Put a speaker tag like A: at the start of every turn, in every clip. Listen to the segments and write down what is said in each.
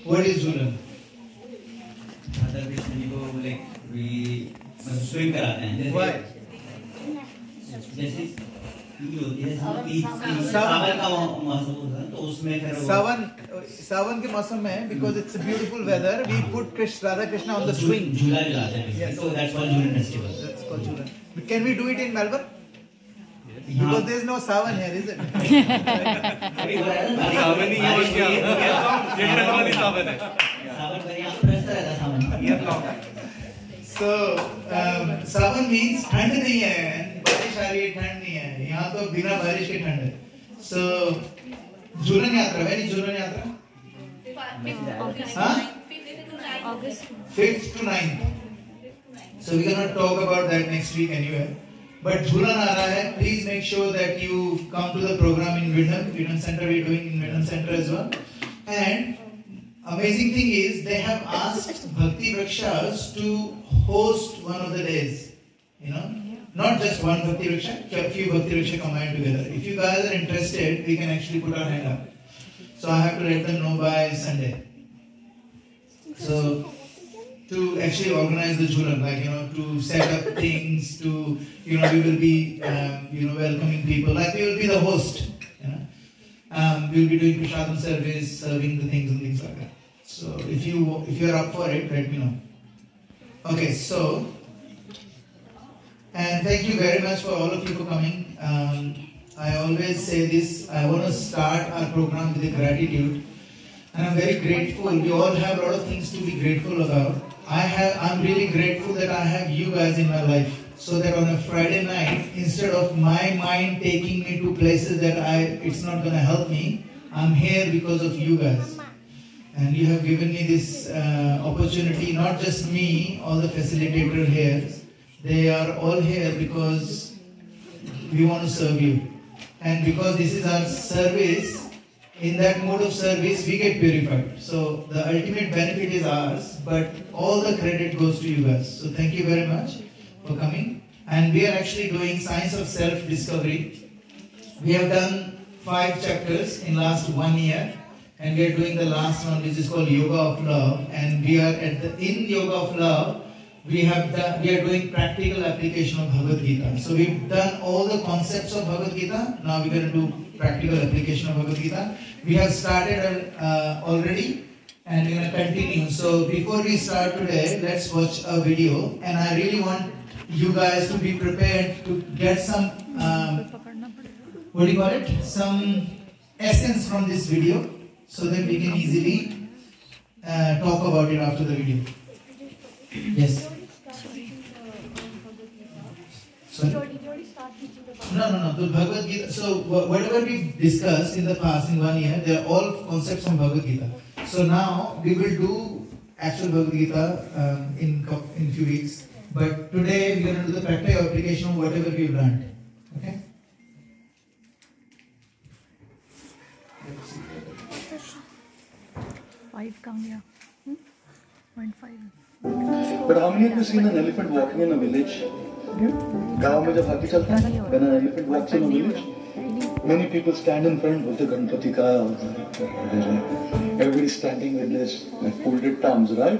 A: What is Jhulan?
B: Radha Krishna जी को like we swing कराते हैं.
A: Why?
B: जैसे ईद होती है, सावन का मौसम होता है, तो उसमें फिर
A: सावन के मौसम में because it's a beautiful weather, we put Radha Krishna on the swing.
B: झूला झुलाते हैं.
A: Yes.
B: So that's called Jhulan festival.
A: That's called Jhulan. Can we do it in Melbourne? Because there is no sawan here, is it?
B: Sawan he use किया. ये वाली सावन है. सावन का यहाँ पर रहता है सावन. ये ब्लॉक.
A: So सावन means ठंड नहीं है, बारिश आ रही है, ठंड नहीं है. यहाँ तो बिना बारिश के ठंड है. So झूलन यात्रा, when is झूलन यात्रा? August 5th to 9th. So we cannot talk about that next week anyway. But झूलन आ रहा है. Please make sure that you come to the program in Wyndham Center. We are doing in Wyndham Center as well. And amazing thing is they have asked Bhakti Vrikshas to host one of the days. You know, not just one Bhakti Vriksha, a few Bhakti Vriksha combined together. If you guys are interested, we can actually put our hand up. So I have to let them know by Sunday. So to actually organize the Jhulan, like, you know, to set up things, to, you know, we will be, welcoming people, like we will be the host, you know. We will be doing Prashadam service, serving the things and things like that. So if you're up for it, let me know. Okay, so, and thank you very much for all of you for coming. I always say this, I want to start our program with a gratitude. And I'm very grateful. We all have a lot of things to be grateful about. I'm really grateful that I have you guys in my life. So that on a Friday night, instead of my mind taking me to places that it's not going to help me, I'm here because of you guys. And you have given me this opportunity, not just me, all the facilitators here. They are all here because we want to serve you. And because this is our service, in that mode of service, we get purified. So the ultimate benefit is ours, but all the credit goes to you guys. So thank you very much for coming. And we are actually doing Science of Self-Discovery. We have done 5 chapters in last 1 year. And we are doing the last one, which is called Yoga of Love. And we are in Yoga of Love, we are doing practical application of Bhagavad Gita. So we've done all the concepts of Bhagavad Gita. Now we're going to do practical application of Bhagavad Gita. We have started already and we're going to continue. So before we start today, let's watch a video. And I really want you guys to be prepared to get some, some essence from this video so that we can easily talk about it after the video. Yes. Sorry? No. The Bhagavad Gita. So whatever we discussed in the past in 1 year, they are all concepts from Bhagavad Gita. So now we will do actual Bhagavad Gita in few weeks. But today we are going to do the practical application of whatever we have learned. Okay?
C: Five come here. 0.5.
D: But how many of you seen an elephant walking in a village? गाँव में जब हाथी चलता है, when an elephant walks in a village, many people stand in front of the Ganpati ka. Everybody standing with this folded thumbs, right?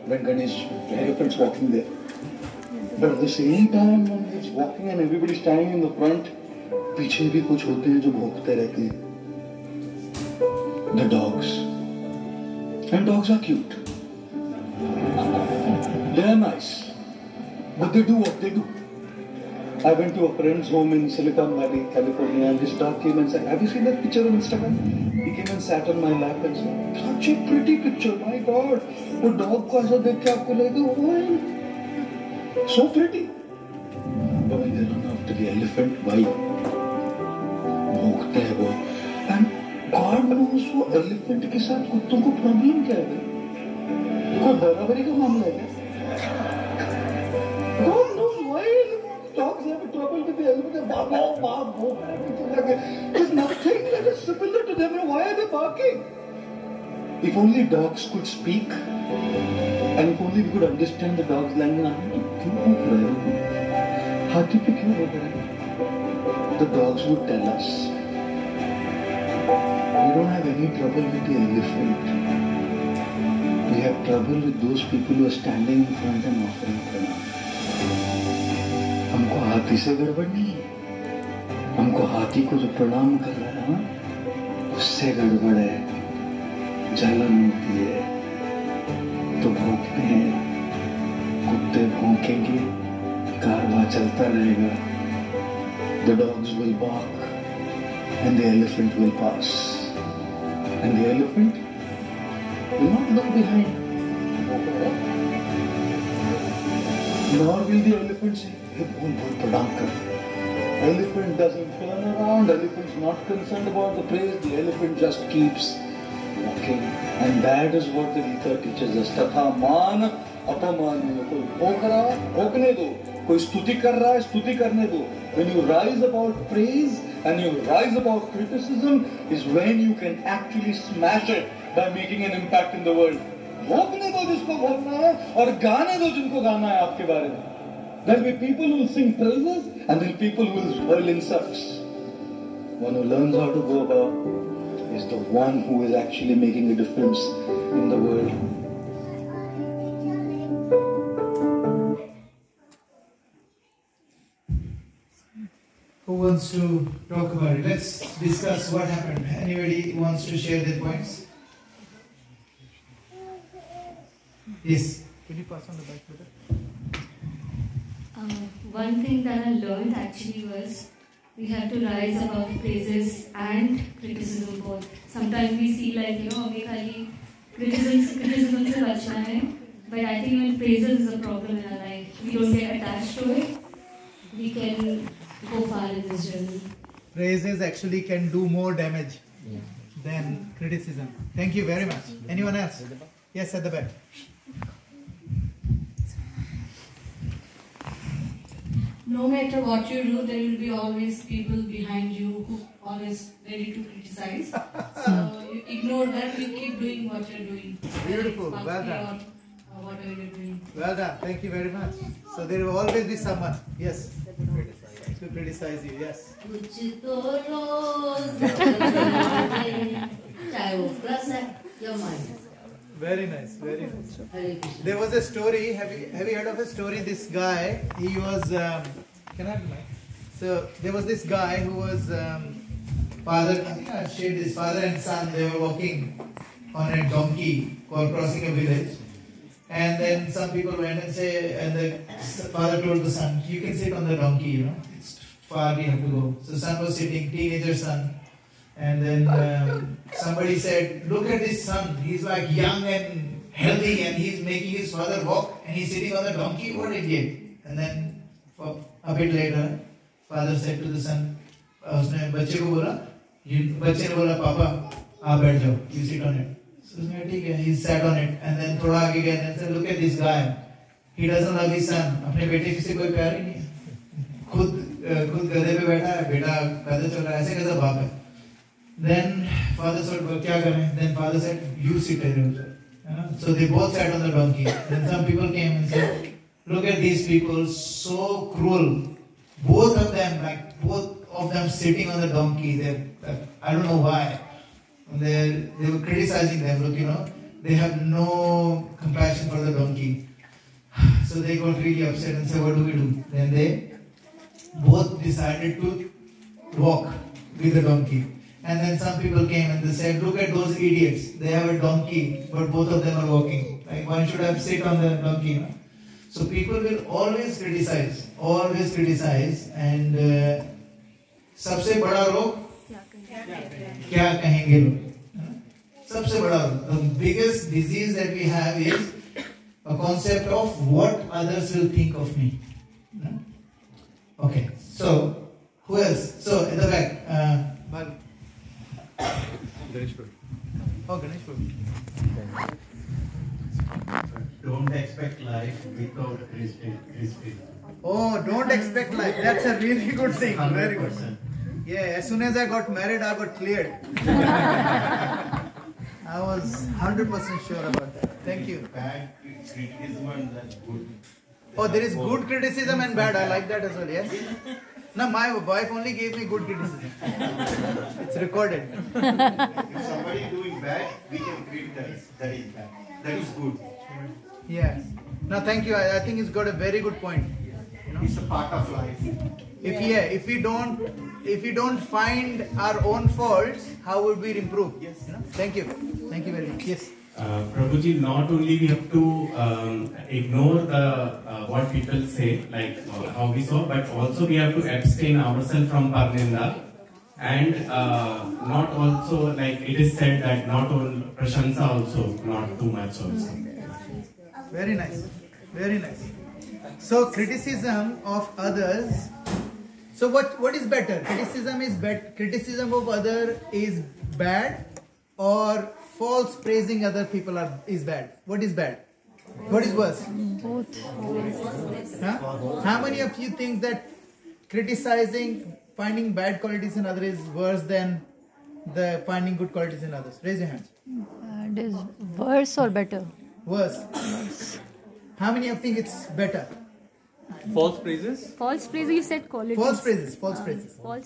D: When Ganesh, the elephant's walking there. But at the same time, when it's walking and everybody standing in the front, पीछे भी कुछ होते हैं जो भौंकते रहते हैं. The dogs. And dogs are cute. They are nice. But they do what they do. I went to a friend's home in Silicon Valley, California, and this dog came and said, "Have you seen that picture on Instagram?" He came and sat on my lap and said, "Such a pretty picture, my God." वो dog को ऐसा देख के आपको लगेगा, "Oh, so pretty." But when they run after the elephant, why? भौंकते हैं वो. And God knows वो elephant के साथ कुत्तों को problem क्या है? कोई बराबरी का मामला है क्या? God knows why dogs have trouble with the elephant. There's nothing that is similar to them. Why are they barking? If only dogs could speak, and if only we could understand the dog's language. Hathi pe kyun ho raha hai? The dogs would tell us. We don't have any trouble with the elephant. have trouble with those people who are standing in front and offering pranam. हमको हाथी से गड़बड़ नहीं है. हमको हाथी को जो प्रणाम कर रहा है ना, उससे गड़बड़ है. जलन होती है तो भौंकते हैं. कुत्ते भौंकेंगे, कारवां चलता रहेगा. The dogs will bark and the elephant will pass. And the elephant will not look behind. Nor will the elephant say, "Hey, bol pradam kar." Elephant doesn't turn around. Elephant's not concerned about the praise. The elephant just keeps walking. And that is what the Gita teaches us. Tatha man apamaniyo. कोई भौंक रहा है, भौंकने दो. कोई स्तुति कर रहा है, स्तुति करने दो. When you rise about praise and you rise about criticism is when you can actually smash it by making an impact in the world. भौंकने दो जिसको भौंकना है और गाने दो जिनको गाना है आपके बारे में. There will be people who will sing praises and there will be people who will hurl insults. One who learns how to go about is the one who is actually making a difference in the world.
A: Who wants to talk about it? Let's discuss what happened. Anybody wants to share their points? Yes. Could you pass on the mic, brother?
E: One thing that I learned actually was we have to rise above praises and criticism both. Sometimes we see like, हमें खाली criticism से बचना है, but I think when praises is a problem in our life, we don't get attached to it, we can go far in this journey.
A: Praises actually can do more damage than criticism. Thank you very much. Anyone else? Yes, at the back.
F: No matter what you do, there will be always people behind you who always ready to criticize. So you ignore that. You keep doing what you're doing.
A: Beautiful. Well done.
F: Or whatever you're doing.
A: Well done. Thank you very much. So there will always be someone. Yes. To criticize you. Yes.
G: कुछ तो रोज चाहे वो plus है या minus.
A: Very nice. Very nice.
G: Hare Krishna.
A: There was a story. Have you heard of a story? This guy, he was. Can I have the mic? So there was this guy who was father. I think I shared this. Father and son. They were walking on a donkey or crossing a village, and then some people went and say, and the father told the son, "You can sit on the donkey. It's far we have to go." So son was sitting, teenager son. And then somebody said, "Look at this son. He's like young and healthy and he's making his father walk and he's sitting on the donkey. What an idiot." And then a bit later, father said to the son, उसने बच्चे को बोला, बच्चे ने बोला, "पापा, आप बैठ जाओ. You sit on it." So उसने ठीक है, he sat on it. And then थोड़ा आगे गया and said, "Look at this guy. He doesn't love his son. अपने बेटे से कोई प्यार ही नहीं है. खुद गधे पे बैठा है, बेटा गधे चल रहा है, ऐसे कैसा बाप है?" Then father said, "Well, क्या करें?" Then father said, "You sit here also." So they both sat on the donkey. Then some people came and said, "Look at these people, so cruel. Both of them sitting on the donkey. I don't know why. They were criticizing them. Look, they have no compassion for the donkey." So they got really upset and said, "What do we do?" Then they both decided to walk with the donkey. And then some people came and they said, "Look at those idiots. They have a donkey, but both of them are walking. Like one should have sit on the donkey." So people will always criticize, and सबसे बड़ा रोग क्या कहेंगे लोग? सबसे बड़ा रोग. The biggest disease that we have is a concept of what others will think of me. Okay. So who else? So in the back.
H: Ganesh Prabhu.
A: Oh, Ganesh Prabhu.
I: Don't expect life without criticism.
A: Oh, don't expect life. That's a really good thing. Very good.
I: 100%.
A: Yeah, as soon as I got married, I got cleared. I was 100% sure about that. Thank you.
I: Bad criticism and that's good.
A: Oh, there is good criticism and bad. I like that as well, yes? No, my wife only gave me good criticism. It's recorded.
I: If somebody is doing bad, we can criticize. That is bad. that is good.
A: Yeah. No, thank you. I think he's got a very good point. You know?
I: It's a part of life.
A: If we don't find our own faults, how would we improve?
I: Yes.
A: You know? Thank you very much. Yes.
H: Prabhuji, not only we have to ignore the what people say, like how we saw, but also we have to abstain ourselves from parninda, and not also, like it is said that not all prashansa also, not too much also.
A: Very nice. Very nice. So criticism of others. So what is better? Criticism of other is bad, or false praising other people is bad? What is bad? What is worse?
C: Both.
A: Huh? How many of you think that criticizing, finding bad qualities in others is worse than the finding good qualities in others? Raise your hands.
C: It is worse or better?
A: Worse. How many of you think it's better?
J: False praises?
K: False praises, you said qualities.
A: False praises.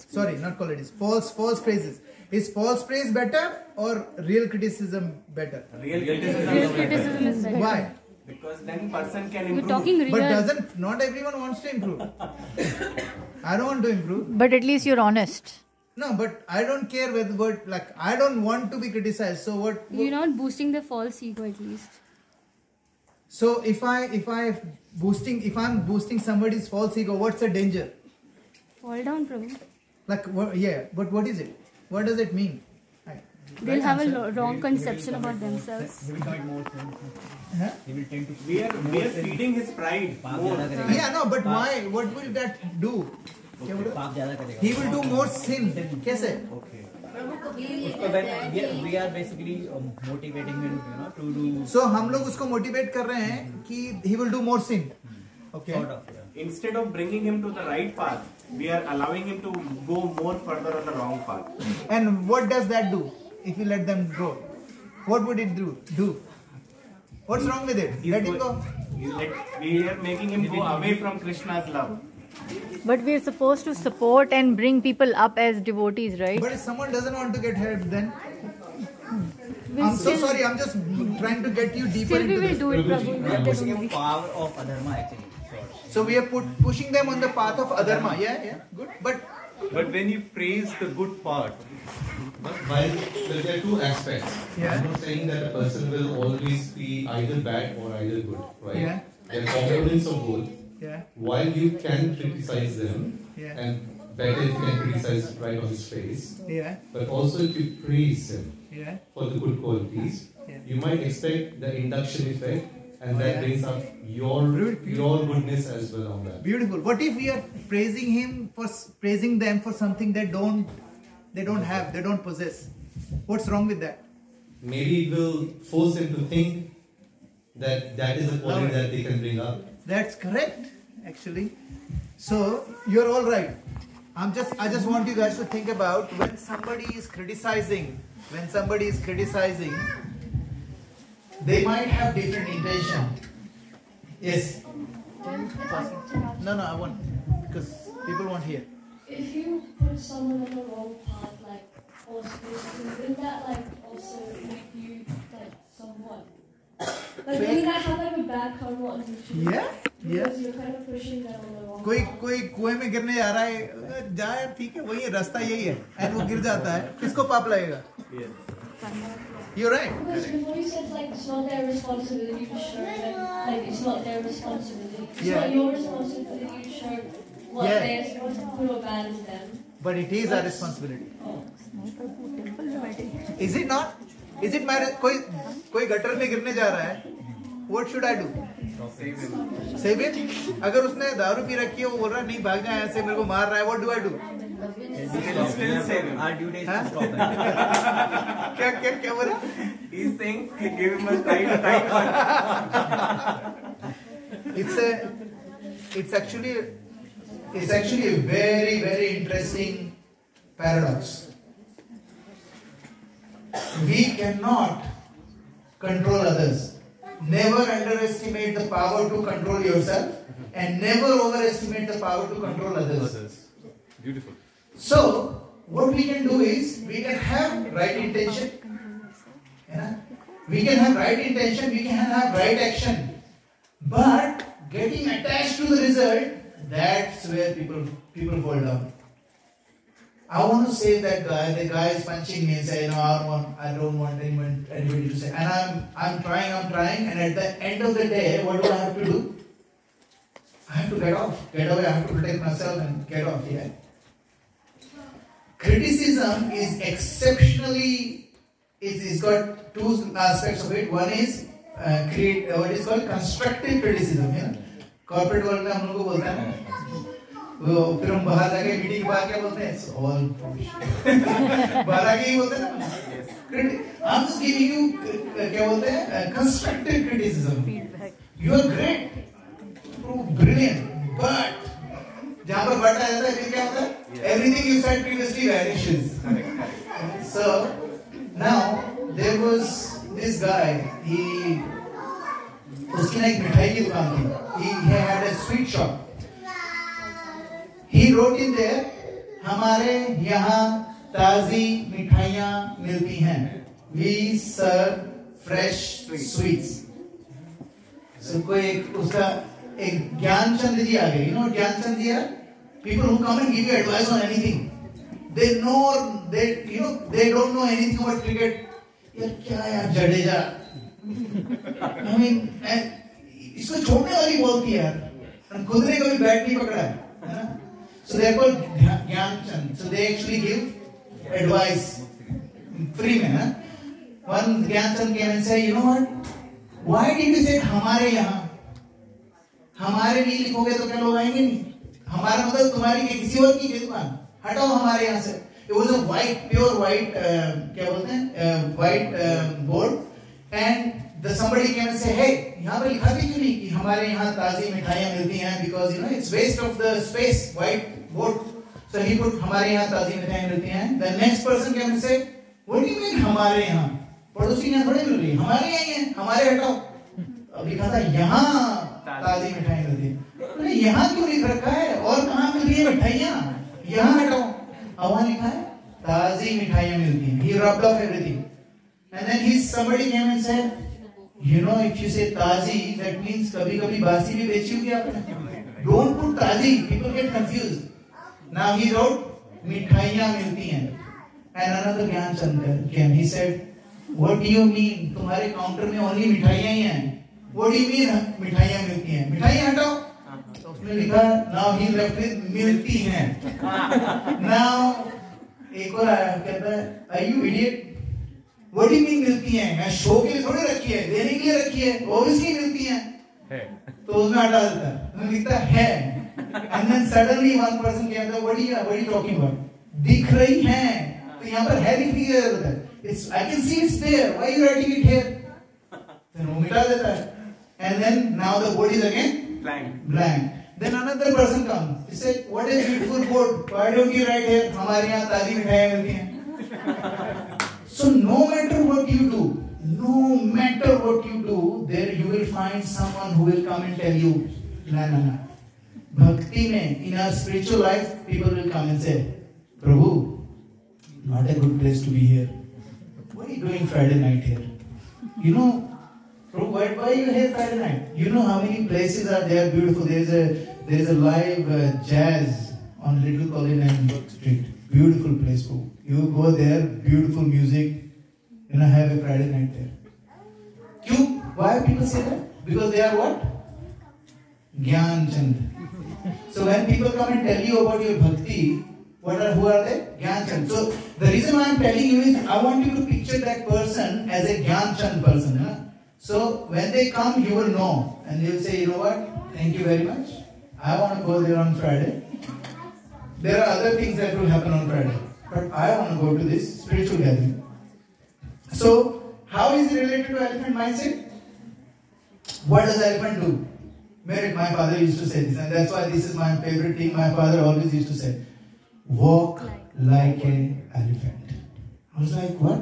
A: Sorry, not qualities. False praises. Is false praise better or real criticism better?
H: Real criticism
K: is better.
A: Why?
H: Because then person can improve.
K: You're talking real.
A: But not everyone wants to improve. I don't want to improve.
C: But at least you're honest.
A: No, but I don't care whether I don't want to be criticized. So what?
K: You're not boosting the false ego at least.
A: So if I'm boosting somebody's false ego, what's the danger?
K: Fall down, Prabhu.
A: But what is it? What does it mean?
K: They'll have a wrong conception about themselves.
B: He will commit more sins.
A: Huh?
B: He will tend to.
H: We are feeding his pride more.
A: Yeah, no, but why? What will that do? He will do more sin. Kaise?
B: We are basically motivating him, to do.
A: So हम लोग उसको motivate कर रहे हैं कि he will do more sin. Okay.
B: Sort of, yeah.
H: Instead of bringing him to the right path, we are allowing him to go more further on the wrong path.
A: And what does that do if you let them go? What would it do? What's wrong with it? Let him go.
H: We are making him go away from Krishna's love.
C: But we're supposed to support and bring people up as devotees, right?
A: But if someone doesn't want to get help, then I'm so sorry. I'm just trying to get you deeper into this.
K: Still we will do it, Prabhu.
B: We are pushing him power of adharma actually.
A: So we are pushing them on the path of adharma. Yeah, good. But
J: when you praise the good part,
L: while there are two aspects.
A: Yeah.
L: I'm not saying that a person will always be either bad or either good, right?
A: Yeah.
L: There are components of both.
A: Yeah.
L: While you can criticize them,
A: Yeah.
L: and better if you can criticize right on his face,
A: Yeah.
L: but also if you praise him
A: Yeah.
L: for the good qualities,
A: Yeah.
L: you might expect the induction effect, and that
A: Yeah.
L: brings up your goodness as well on that.
A: Beautiful. What if we are praising them for something they don't have, they don't possess? What's wrong with that?
L: Maybe it will force him to think that is a quality that they can bring up.
A: That's correct, actually. So you're all right. I just want you guys to think about when somebody is criticizing, they might have different intention. Yes. No, I want, because people want here.
E: If you put someone on the wrong path, like false criticism, wouldn't that also make you someone? Wouldn't that have a bad karma on you?
A: Yeah.
E: Because you're kind of pushing them on the wrong
A: कोई कुएं में गिरने जा रहा है, जा यार ठीक है, वही है, रास्ता यही है, and वो गिर जाता है, किसको पाप लगेगा? You're right.
E: Because before you said it's not their responsibility to show that, it's not their responsibility. It's not your responsibility to show what they're supposed to put or bad in them.
A: But it is our responsibility. Is it not? Is it my कोई gutter में गिरने जा रहा है? What should I do? Save him? अगर उसने दारू P रखी है, वो बोल रहा है नहीं भाग जा ऐसे, मेरे को मार रहा है, what do I do?
H: Still save him.
B: Our duty is to stop him.
A: क्या बोला?
H: He's saying give him a tight one.
A: It's actually a very, very interesting paradox. We cannot control others. Never underestimate the power to control yourself, and never overestimate the power to control others.
J: Beautiful.
A: So, what we can do is, we can have right intention. We can have right intention, we can have right action. But getting attached to the result, that's where people fall down. I want to save that guy. The guy is punching me and say, no, I don't want anybody to say. And I'm trying, and at the end of the day, what do I have to do? I have to get away. I have to protect myself and get off. Yeah. Criticism is exceptionally. It's got two aspects of it. One is what is called constructive criticism. Yeah. Corporate world में हम लोग को बोलते हैं वो फिर हम बाहर जाके मीटिंग के बाद क्या बोलते हैं ऑल बाहर आके ही बोलते हैं ना I'm just giving you क्या बोलते हैं constructive criticism. You are great, brilliant, but जहाँ पर बटा जाता है फिर क्या होता है everything you said previously vanishes. So now there was this guy. उसकी ना एक मिठाई की दुकान थी. He had a sweet shop. He wrote in there, हमारे यहाँ ताजी मिठाइयाँ मिलती हैं. We serve fresh sweets. So कोई एक उसका एक ज्ञानचंद जी आ गए. You know Gyanchand ji are people who come and give you advice on anything. They don't know anything about cricket. यार क्या यार जडेजा. I mean, इसको छोड़ने वाली बॉल थी यार. खुद ने कभी बैट नहीं पकड़ा है. So they are called Gyanchand. So they actually give advice free में ना. One Gyanchand came and said, you know what? Why did you say हमारे यहाँ? हमारे नहीं लिखोगे तो क्या लोग आएंगे नहीं? हमारा मतलब तुम्हारी किसी और की दुकान. हटाओ हमारे यहाँ से. It was a pure white क्या बोलते हैं white board, and somebody came and said, hey, यहाँ पर लिखा भी क्यों नहीं कि हमारे यहाँ ताजी मिठाइयाँ मिलती हैं, because you know it's waste of the space, white board. So he put हमारे यहाँ ताजी मिठाइयाँ मिलती हैं. The next person came and said, what do you mean हमारे यहाँ? पड़ोसी के यहाँ थोड़ी मिल रही है, हमारे यहाँ ही है, हमारे हटाओ. अब लिखा था यहाँ ताजी मिठाइयाँ मिलती हैं. तो यहाँ क्यों लिख रखा है और कहाँ मिल रही है मिठाइयाँ? यहाँ हटाओ. अब वहाँ लिखा है ताजी मिठाइयाँ मिलती हैं. He rubbed off everything, and then somebody came and said, you know, if you say tazi, that means कभी-कभी बासी भी बेची होगी आपने. Don't put tazi, people get confused. Now he wrote मिठाइयाँ मिलती हैं. And another Gyanchand came. He said, what do you mean? तुम्हारे काउंटर में only मिठाइयाँ ही हैं. What do you mean मिठाइयाँ मिलती हैं? मिठाइयाँ हटाओ. तो उसने लिखा, now he left with मिलती हैं. Now एक और आया कहता है, are you idiot? What do you mean मिलती हैं? मैं शो के लिए थोड़ी रखी है, देने के लिए रखी है. Obviously मिलती हैं. तो उसमें हटा देता है. उसमें लिखता है. And then suddenly one person came and said, what are you talking about? दिख रही हैं. तो यहाँ पर है लिखने की जरूरत है. I can see it's there. Why are you writing it here? Then वो मिटा देता है. And then now the board is again blank. Then another person comes. He said, what a beautiful board. Why don't you write here? हमारे यहाँ ताजी मिठाइयाँ मिलती हैं. So no matter what you do, there you will find someone who will come and tell you, no. Bhakti mein, in our spiritual life, people will come and say, Prabhu, not a good place to be here. What are you doing Friday night here? You know, Prabhu, why are you here Friday night? You know how many places are there beautiful. There is a live jazz on Little Colin and Burke Street. Beautiful place, Prabhu. You go there, beautiful music, have a Friday night there. Why people say that? Because they are what? Gyanchand. So when people come and tell you about your bhakti, who are they? Gyanchand. So the reason why I am telling you is, I want you to picture that person as a Gyanchand person. Huh? So when they come, you will know. And they will say, you know what? Thank you very much. I want to go there on Friday. There are other things that will happen on Friday. But I want to go to this spiritual gathering. So, how is it related to elephant mindset? What does elephant do? My father used to say this, and that's why this is my favorite thing. My father always used to say, walk like an elephant. I was like, what?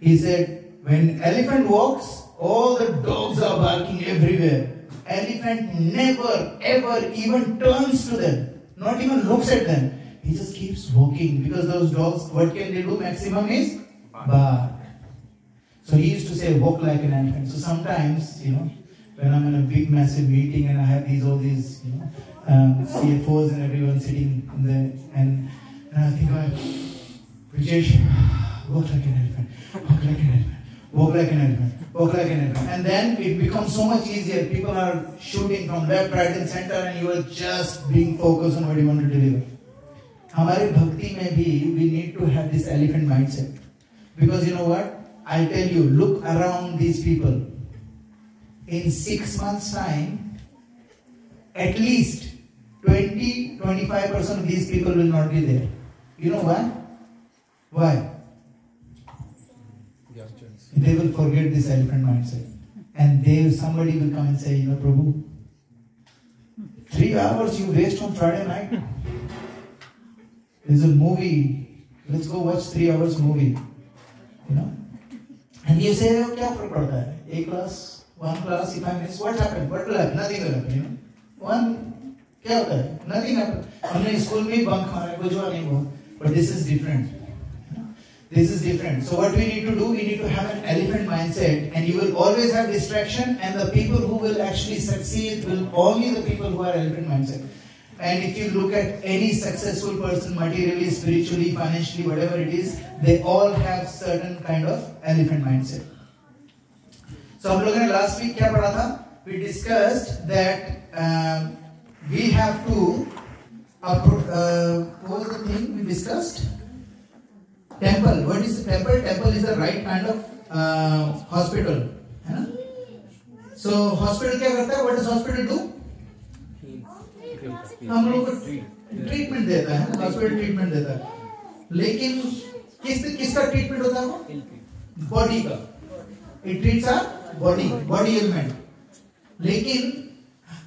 A: He said, when elephant walks, all the dogs are barking everywhere. Elephant never, ever even turns to them. Not even looks at them. He just keeps walking, because those dogs, what can they do maximum is bark. So he used to say, walk like an elephant. So sometimes, when I'm in a big, massive meeting and I have all these, CFOs and everyone sitting in there, and I think, Rajesh, walk like an elephant, walk like an elephant, walk like an elephant, walk like an elephant. And then it becomes so much easier. People are shooting from left, right and center and you are just being focused on what you want to deliver. हमारे भक्ति में भी we need to have this elephant mindset. Because you know what? I'll tell you, look around these people. In 6 months' time, at least 20-25% of these people will not be there. You know why? Why? They will forget this elephant mindset. And somebody will come and say, Prabhu, 3 hours you waste on Friday night. There's a movie. Let's go watch 3 hours movie. And you say, क्या फर्क पड़ता है? A class, 1 class, if I miss, what happened? What will happen? Nothing will happen. क्या होता है? Nothing happened. हमने school में bunk मारा, कुछ हुआ नहीं हुआ. But this is different. This is different. So what we need to do, we need to have an elephant mindset, and you will always have distraction, and the people who will actually succeed will only the people who are elephant mindset. And if you look at any successful person, materially, spiritually, financially, whatever it is, they all have certain kind of elephant mindset. So हम लोगों ने last week क्या पढ़ा था? We discussed that we have to what was the thing we discussed? Temple. What is the temple? Temple is the right kind of hospital. So hospital क्या करता है? What does hospital do? हम लोग treatment देता है, hospital treatment देता है. लेकिन किसका ट्रीटमेंट होता है वो? बॉडी का. It treats our body element. लेकिन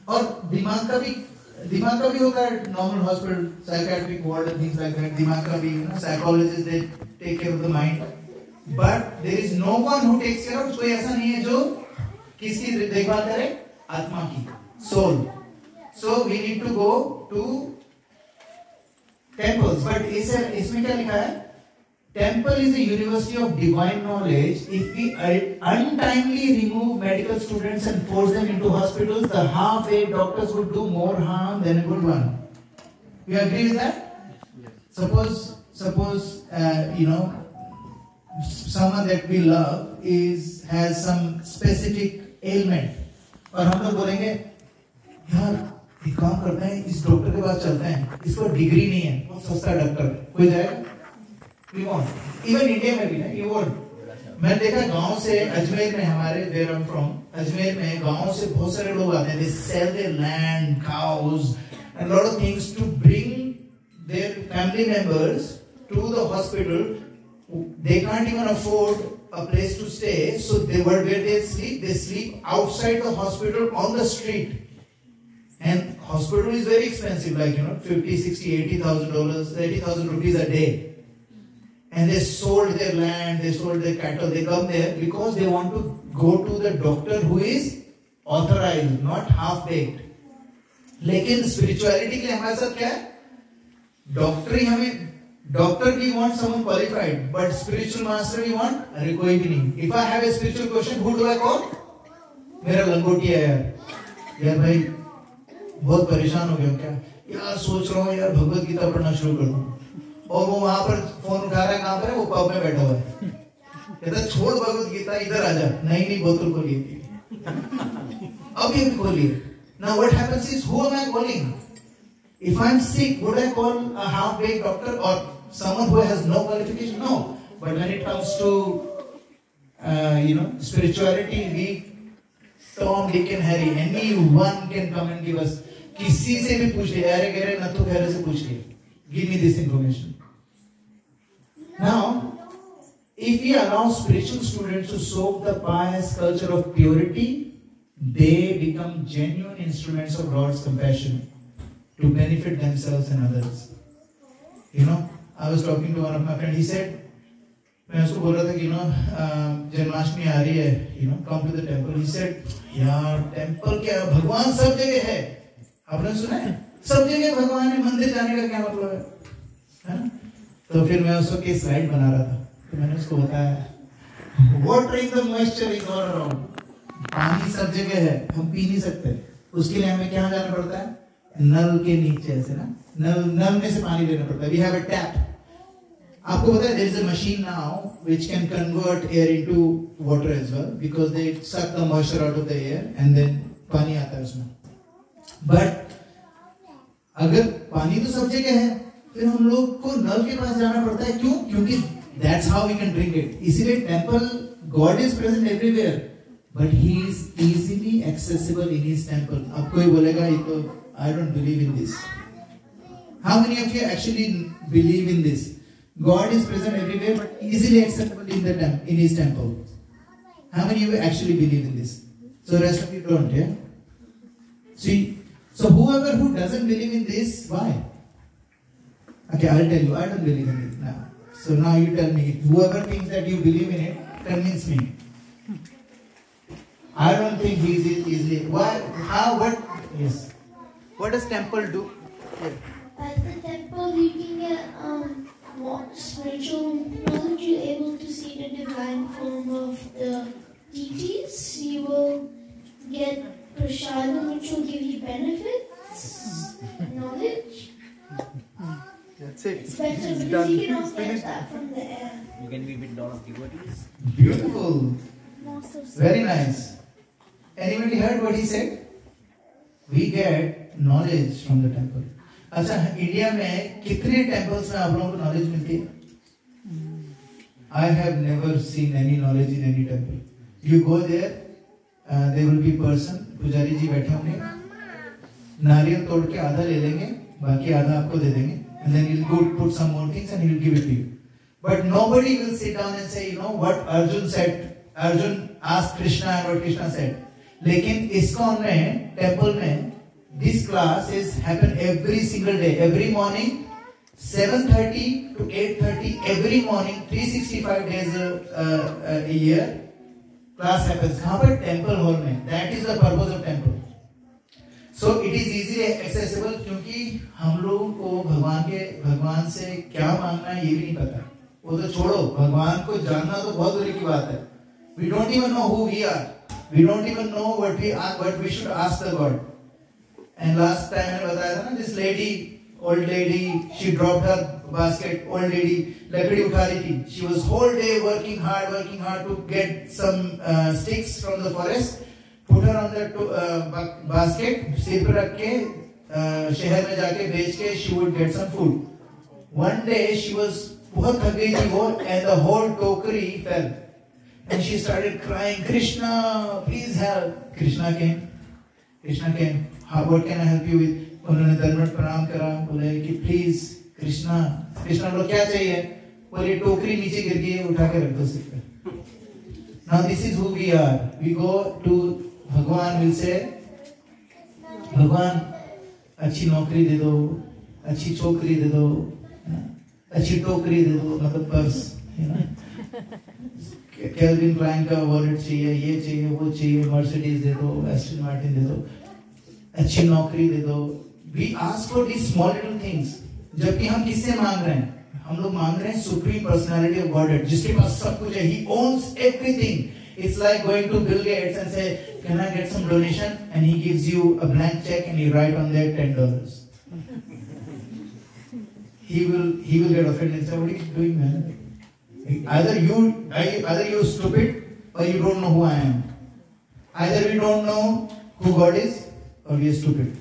A: और दिमाग का भी होता है. Normal hospital, psychiatric ward and things like that. दिमाग का भी, psychologist they take care of the mind. But there is no one who takes care of. कोई ऐसा नहीं है जो किसकी देखभाल करे? आत्मा की, soul. So we need to go to temples. But इसमें क्या लिखा है? Temple is a university of divine knowledge. If we untimely remove medical students and force them into hospitals, the half-baked doctors would do more harm than a good one. You agree with that? Suppose someone that we love has some specific ailment, और हम लोग बोलेंगे, यार एक काम करते हैं, इस डॉक्टर के पास चलते हैं, इसको डिग्री नहीं है, बहुत सस्ता डॉक्टर है, कोई जाएगा? We won't. Even इंडिया में भी ना, you won't. मैंने देखा गांव से, अजमेर में हमारे, where I'm from, अजमेर में गांव से बहुत सारे लोग आते हैं. They sell their land, cows, and a lot of things to bring their family members to the hospital. They can't even afford a place to stay, so where they sleep outside the hospital on the street. And hospital is very expensive, like, $50,000, $60,000, $80,000, $80,000 rupees a day. And they sold their land, they sold their cattle, they come there because they want to go to the doctor who is authorized, not half-baked. लेकिन spirituality के लिए हमारे साथ क्या है? Doctor we want someone qualified, but spiritual master we want कोई भी नहीं. If I have a spiritual question, who do I call? मेरा लंगोटिया यार भाई बहुत परेशान हो गया क्या? यार सोच रहा हूँ यार भगवत गीता पढ़ना शुरू कर दूं. और वो वहां पर फोन उठा रहा है, कहां पर है? वो पब में बैठा हुआ है. कहता छोड़ भगवत गीता, इधर आ जा. नहीं बोतल खोलिए, अभी खोलिए. Now what happens is, who am I calling? If I'm sick, would I call a half-baked doctor or someone who has no qualification? No. But when it comes to spirituality, we Tom, Dick and Harry, anyone can come and give us. किसी से भी पूछ ले, अरे गहरे नत्थु गहरे से पूछ ले. Give me this information. Now, if we allow spiritual students to soak the pious culture of purity, they become genuine instruments of God's compassion to benefit themselves and others. I was talking to one of my friends. He said, मैं उसको बोल रहा था कि जन्माष्टमी आ रही है, come to the temple. He said, यार temple क्या, भगवान सब जगह है. आपने सुना है? सब जगह भगवान है, मंदिर जाने का क्या मतलब है ना? तो फिर मैं उसको की स्लाइड बना रहा था, तो मैंने उसको बताया, watering the moisture is all around. पानी सब जगह है, हम पी नहीं सकते. उसके लिए हमें क्या जाना पड़ता है? नल के नीचे से ना, नल में से पानी लेना पड़ता है. We have a tap. आपको पता है there is a machine now which can convert air into water as well because they suck the moisture out of the air and then पानी आता है उसमें. But अगर पानी तो सब जगह है, फिर हम लोग को नल के पास जाना पड़ता है. क्यों? क्योंकि that's how we can drink it. इसीलिए temple, God is present everywhere, but He is easily accessible in His temple. अब कोई बोलेगा ये तो I don't believe in this. How many of you actually believe in this? God is present everywhere, but easily accessible in His temple. How many of you actually believe in this? So the rest of you don't, yeah? See, so whoever who doesn't believe in this, why? Okay, I'll tell you, I don't believe in it now. So now you tell me, whoever thinks that you believe in it, convince me. I don't think he is easily. Why? How? What? Yes. What does temple do? Yeah.
M: At the temple, you can get spiritual knowledge. You're able to see the divine form of the deities. You will get prasadam, which will give you benefits, knowledge.
A: That's it.
M: It's better because you cannot get that from the air.
B: You can be with lot of devotees.
A: Beautiful. Very nice. Anybody heard what he said? We get knowledge from the temple. अच्छा, India में कितने temples में आप लोगों को knowledge मिलती है? I have never seen any knowledge in any temple. You go there, there will be person, पुजारी जी बैठे होंगे, नारियल तोड़ के आधा ले लेंगे, बाकी आधा आपको दे देंगे, and then he'll go put some more things and he'll give it to you. But nobody will sit down and say, you know what Arjun said. Arjun asked Krishna and what Krishna said. लेकिन ISKCON में, temple में, this class is happen every single day, every morning, 7:30 to 8:30, every morning, 365 days a year, class happens. कहाँ पर? Temple hall में. That is the purpose of temple. So it is easily accessible क्योंकि हम लोगों को भगवान से क्या मांगना है ये भी नहीं पता. वो तो छोड़ो, भगवान को जानना तो बहुत दूर की बात है. We don't even know who we are. We don't even know what we should ask the God. And last time मैंने बताया था ना, this lady, old lady, she dropped her basket. Old lady लकड़ी उठा रही थी. She was whole day working hard to get some sticks from the forest. Put her on that basket. सिर पे रख के शहर में जाके बेच के she would get some food. One day she was बहुत थक गई थी वो, and the whole टोकरी fell. And she started crying, Krishna, please help. Krishna came. What can I help you with? उन्होंने दंडवत प्रणाम करा, बोले कि please, Krishna बोला क्या चाहिए? बोले टोकरी नीचे गिर गई है, उठा के रख दो सिर पे. Now this is who we are. We go to भगवान, will say, भगवान अच्छी नौकरी दे दो, अच्छी छोकरी दे दो, अच्छी टोकरी दे दो, मतलब पर्स, केल्विन क्लाइन का वॉलेट चाहिए, ये चाहिए, वो चाहिए, मर्सिडीज दे दो, एस्टन मार्टिन दे दो, अच्छी नौकरी दे दो. We ask for these small little things. जबकि हम किससे मांग रहे हैं? हम लोग मांग रहे हैं Supreme Personality of Godhead, जिसके पास सब कुछ है. He owns everything. It's like going to Bill Gates and say, "Can I get some donation?" And he gives you a blank check and you write on there $10. He will get offended and say, "What are you doing, man? Either you stupid or you don't know who I am. Either we don't know who God is or we are stupid.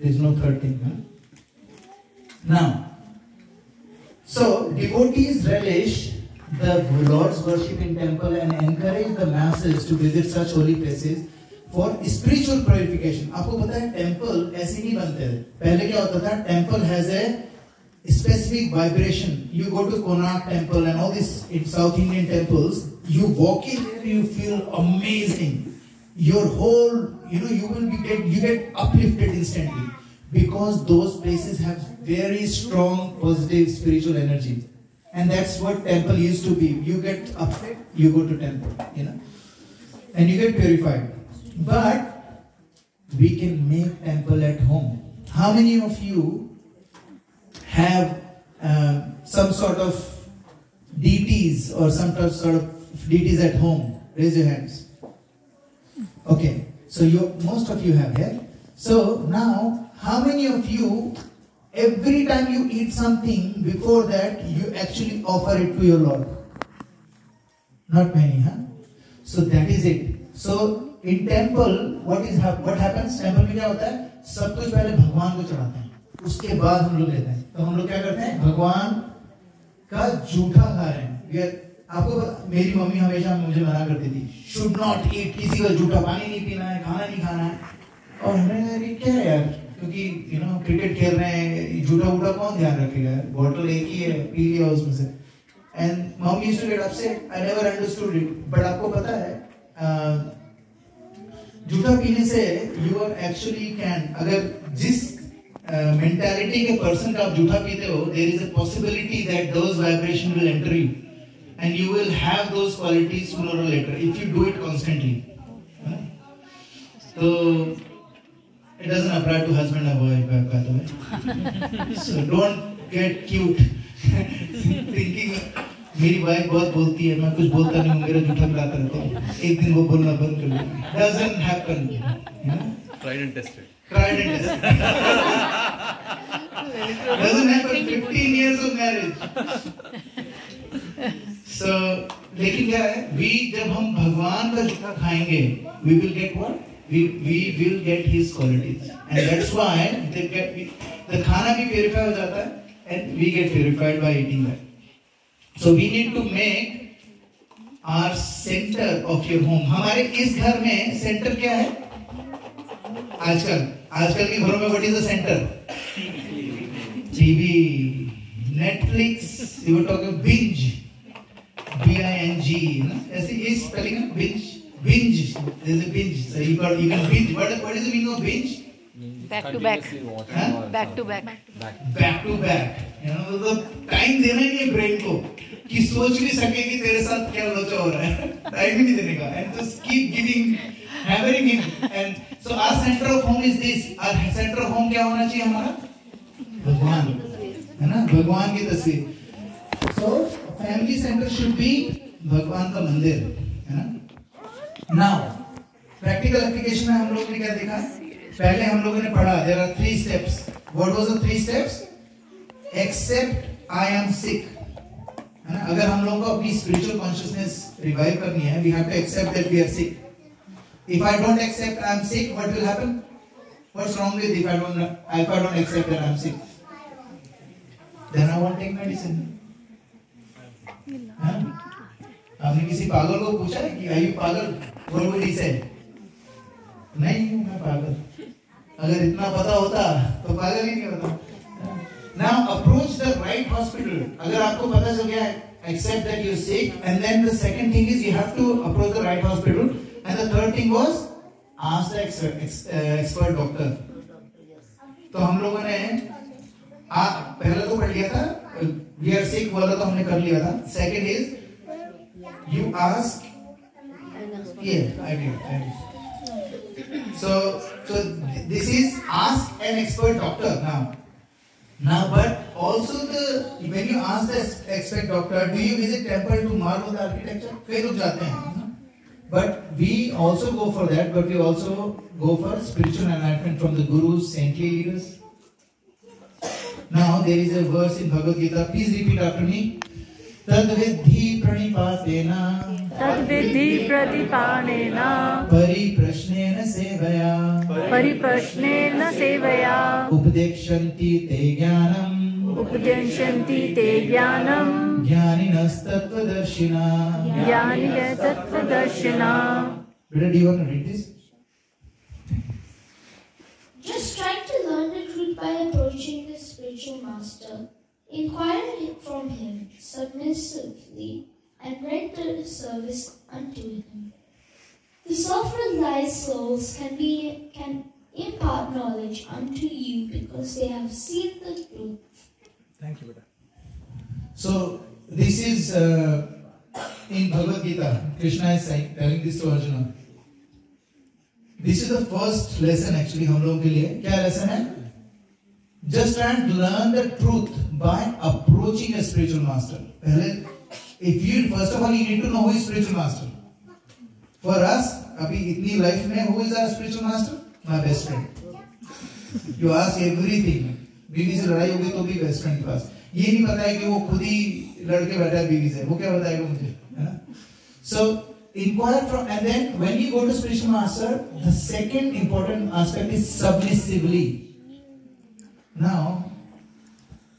A: There is no third thing." Huh? Now, so devotees relish the Lord's worship in temple and encourage the masses to visit such holy places for spiritual purification. आपको पता है temple ऐसे नहीं बनते थे. पहले क्या होता था? Temple has a specific vibration. You go to Konark temple and all these in South Indian temples, you walk in there, you feel amazing. Your whole, you get uplifted instantly because those places have very strong positive spiritual energy. And that's what temple used to be. You get uplifted, you go to temple, and you get purified. But we can make temple at home. How many of you have some sort of deities or some sort of deities at home? Raise your hands. Okay, so most of you have here. So now, how many of you, every time you eat something, before that you actually offer it to your Lord? Not many, huh? So that is it. So in temple, what happens? Temple में क्या होता है? सब कुछ पहले भगवान को चढ़ाते हैं, उसके बाद हम लोग लेते हैं. तो हम लोग क्या करते हैं? भगवान का जूठा खा रहे हैं. आपको मेरी मम्मी हमेशा मुझे मना करती थी, शुड नॉट ईट, किसी का जूठा पानी नहीं पीना है, खाना नहीं खाना है. और हमने क्या है यार, क्योंकि क्रिकेट खेल रहे हैं, जूठा वूठा कौन ध्यान रखेगा, बॉटल एक ही है, पी लिया उसमें से. And mummy used to get upset. I never understood it. But आपको पता है जूठा पीने से यू आर एक्चुअली कैन, अगर जिस मेंटालिटी के पर्सन का आप जूठा पीते हो, there is a possibility that those vibration will enter you and you will have those qualities sooner or later if you do it constantly. So it doesn't apply to husband or wife, by the way. So don't get cute thinking मेरी wife बहुत बोलती है, मैं कुछ बोलता नहीं हूँ, मेरा जूठा पिलाता रहता हूँ, एक दिन वो बोलना बंद कर देती. Doesn't happen.
J: Tried and tested.
A: Tried and tested. Doesn't happen. 15 years of marriage. So, लेकिन क्या है, जब हम भगवान का जूठा खाएंगे, we will get what? We will get his qualities, and that's why the खाना भी purify हो जाता है, and we get purified by eating that. So we need to make our center of your home. हमारे इस घर में center क्या है? आजकल के घरों में what is the center? TV, Netflix. You were talking binge. B-I-N-G, ऐसे ये spelling है, binge. There's a binge. So you can binge. What is the meaning of binge?
C: Back to back.
A: Huh?
C: Back to back.
A: Back to back. तो time देना ही नहीं brain को कि सोच भी सके कि तेरे साथ क्या लोचा हो रहा है. टाइम ही नहीं देने का. And just keep giving, hammering him. And so our center of home is this. Our center of home क्या होना चाहिए हमारा? भगवान, है ना? भगवान की तस्वीर. So family center should be भगवान का मंदिर, है ना? Now practical application में हम लोगों ने क्या देखा? पहले हम लोगों ने पढ़ा, there are 3 steps. What was the 3 steps? Accept I am sick. है ना? अगर हम लोगों को अपनी spiritual consciousness revive करनी है, we have to accept that we are sick. If I don't accept I am sick, what will happen? What's wrong with if I don't accept that I am sick? Then I won't take medicine. आपने किसी पागल को पूछा है कि आयु पागल? What would he say? नहीं हूँ मैं पागल. अगर इतना पता होता तो पागल ही नहीं होता. Now approach the right hospital. अगर आपको पता चल गया, accept that you're sick, and then the second thing is you have to approach the right hospital, and the third thing was ask the expert doctor. तो हम लोगों ने पहला तो पढ़ लिया था, we are sick वाला तो हमने कर लिया था. Second is you ask. Yeah, I did. So this is ask an expert doctor now, but also when you ask the expert doctor, do you visit temple to marvel the architecture? फिर रुक जाते हैं. But we also go for that, but we also go for spiritual enlightenment from the gurus, saintly leaders. Now there is a verse in Bhagavad Gita. Please repeat after me. Tadvidhi pranipatena.
C: Tadvidhi pratipanena.
A: Pariprashnena sevaya.
C: Pariprashnena sevaya.
A: Updekshanti te jnanam.
C: Updekshanti te jnanam.
A: Jnaninas tattvadarshina.
C: Jnaninas tattvadarshina.
A: Brother, do you want to read this?
M: Just try to learn the truth by approaching the spiritual master. Inquire from him submissively and render service unto him. The self-realized souls can impart knowledge unto you because they have seen the truth.
A: Thank you, brother. So this is in Bhagavad Gita. Krishna is telling this to Arjuna. This is the first lesson actually हम लोगों के लिए. क्या lesson है? Just try and learn the truth by approaching a spiritual master. पहले If you first of all you need to know who is spiritual master. For us, अभी इतनी life में who is our spiritual master? My best friend. You ask everything. बीवी से लड़ाई होगी तो भी best friend के पास. ये नहीं पता है कि वो खुद ही लड़के बैठा है बीवी से. वो क्या बताएगा मुझे? है ना? So inquire from, and then when you go to spiritual master, the second important aspect is submissively. Now,